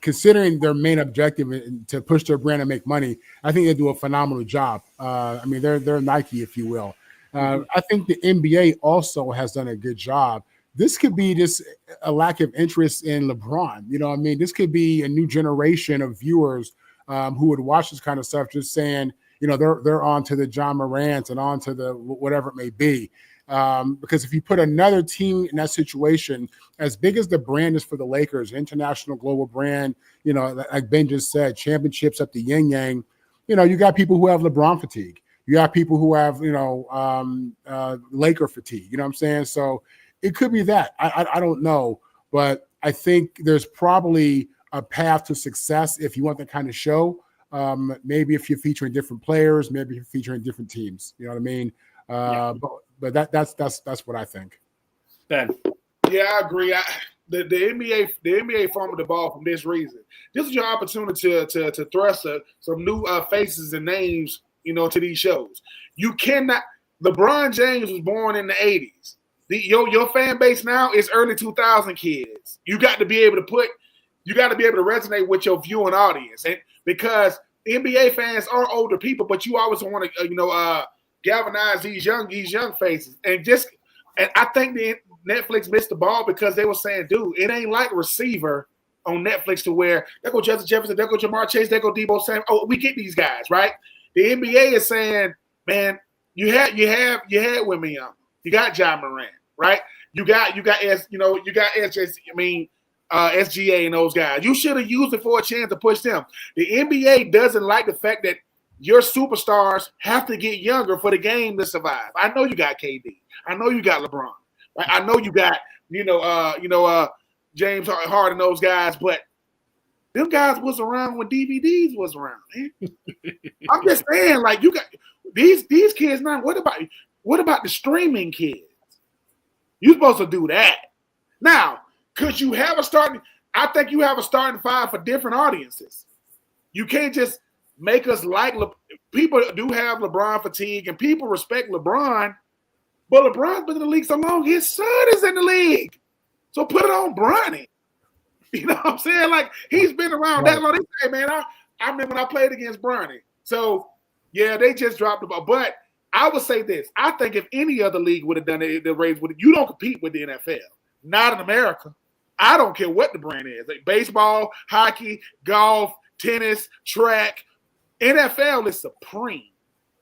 considering their main objective to push their brand and make money, I think they do a phenomenal job. I mean, they're Nike, if you will. I think the NBA also has done a good job. This could be just a lack of interest in LeBron. You know what I mean? This could be a new generation of viewers who would watch this kind of stuff, just saying, you know, they're on to the John Morants and on to the whatever it may be. Because if you put another team in that situation, as big as the brand is for the Lakers, international global brand, you know, like Ben just said, championships up the yin yang, you know, you got people who have LeBron fatigue. You got people who have, you know, Laker fatigue. You know what I'm saying? So it could be that. I don't know. But I think there's probably a path to success if you want that kind of show. Maybe if you're featuring different players, maybe you're featuring different teams. You know what I mean? But that's what I think.
Ben.
Yeah, I agree. The NBA fumbled the ball from this reason. This is your opportunity to thrust some new faces and names, you know, to these shows. You cannot. LeBron James was born in the 80s. Your fan base now is early 2000 kids. You got to be able to resonate with your viewing audience, and because NBA fans are older people, but you always want to galvanize these young faces, and I think Netflix missed the ball because they were saying, dude, it ain't like Receiver on Netflix to where there go Justin Jefferson, there go Jamar Chase, there go Debo Samuel. Oh, we get these guys, right? The NBA is saying, man, you had Wembanyama, you got John Morant, right? You got SGA and those guys. You should have used it for a chance to push them. The NBA doesn't like the fact that your superstars have to get younger for the game to survive. I know you got KD. I know you got LeBron. Right? I know you got James Harden, those guys, but them guys was around when DVDs was around. Man. I'm just saying, like, you got these kids now. What about the streaming kids? You're supposed to do that. Now, could you have I think you have a starting five for different audiences. You can't just make us like people do have LeBron fatigue, and people respect LeBron, but LeBron's been in the league so long, his son is in the league. So put it on Bronny. You know what I'm saying? Like, he's been around that long. They say, man, I remember when I played against Bronny. So, yeah, they just dropped the ball. But I would say this. I think if any other league would have done it, the Rays would. You don't compete with the NFL. Not in America. I don't care what the brand is. Like baseball, hockey, golf, tennis, track. NFL is supreme.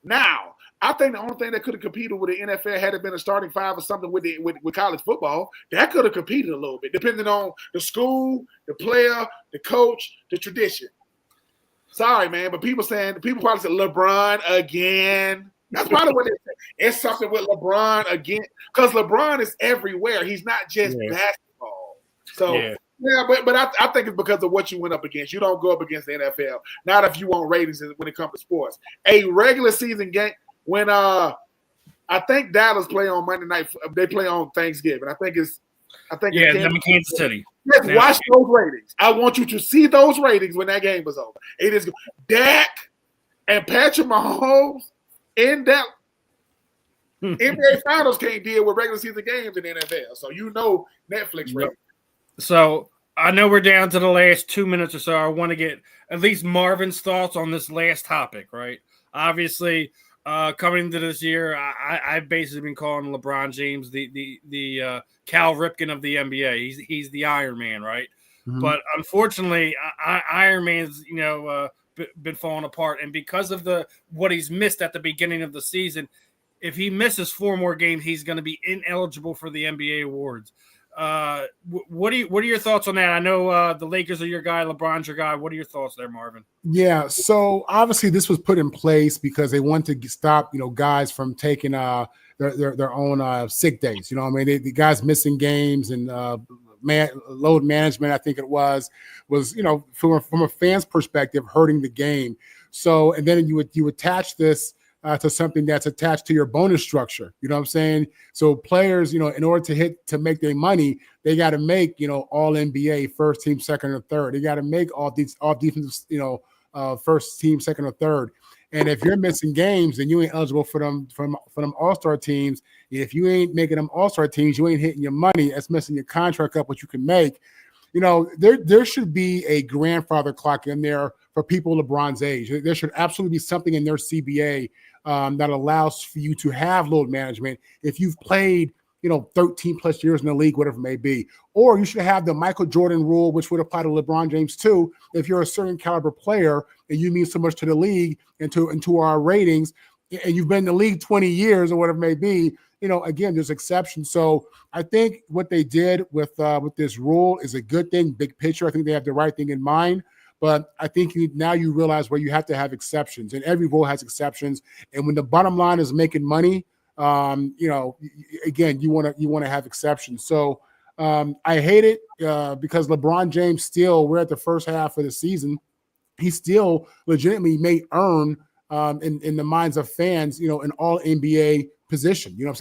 Now, I think the only thing that could have competed with the NFL had it been a starting five or something with college football, that could have competed a little bit, depending on the school, the player, the coach, the tradition. Sorry, man, but people probably said LeBron again. That's probably what they say. It's something with LeBron again, because LeBron is everywhere. He's not just basketball. So. Yeah, but I think it's because of what you went up against. You don't go up against the NFL. Not if you want ratings when it comes to sports. A regular season game, when I think Dallas play on Monday night, they play on Thanksgiving. I think
them in Kansas City.
Let's watch those ratings. I want you to see those ratings when that game is over. It is Dak and Patrick Mahomes in that NBA Finals can't deal with regular season games in the NFL. So you know Netflix ratings.
So I know we're down to the last 2 minutes or so. I want to get at least Marvin's thoughts on this last topic, right? Obviously, coming into this year, I've basically been calling LeBron James the Cal Ripken of the NBA. He's the Iron Man, right? Mm-hmm. But unfortunately, Iron Man's been falling apart, and because of what he's missed at the beginning of the season, if he misses 4 more games, he's going to be ineligible for the NBA awards. What are your thoughts on that? I know the Lakers are your guy, LeBron's your guy. What are your thoughts there, Marvin?
Yeah, so obviously this was put in place because they want to stop, guys from taking their own sick days. You know what I mean? The guys missing games and load management, I think it was from a fan's perspective hurting the game. So, and then you attach this to something that's attached to your bonus structure. You know what I'm saying? So players, in order to make their money, they got to make, all NBA, first team, second or third. They got to make all defensive, first team, second or third. And if you're missing games, then you ain't eligible for them all-star teams. If you ain't making them all-star teams, you ain't hitting your money. That's messing your contract up, what you can make. there should be a grandfather clock in there for people LeBron's age. There should absolutely be something in their CBA that allows for you to have load management if you've played 13 plus years in the league, whatever it may be. Or you should have the Michael Jordan rule, which would apply to LeBron James too. If you're a certain caliber player and you mean so much to the league and to our ratings, and you've been in the league 20 years or whatever it may be, again, there's exceptions. So I think what they did with this rule is a good thing, big picture. I think they have the right thing in mind. But I think now you realize where you have to have exceptions, and every rule has exceptions. And when the bottom line is making money, again, you want to have exceptions. So I hate it because LeBron James we're at the first half of the season. He still legitimately may earn in the minds of fans, an all NBA position. You know what I'm saying?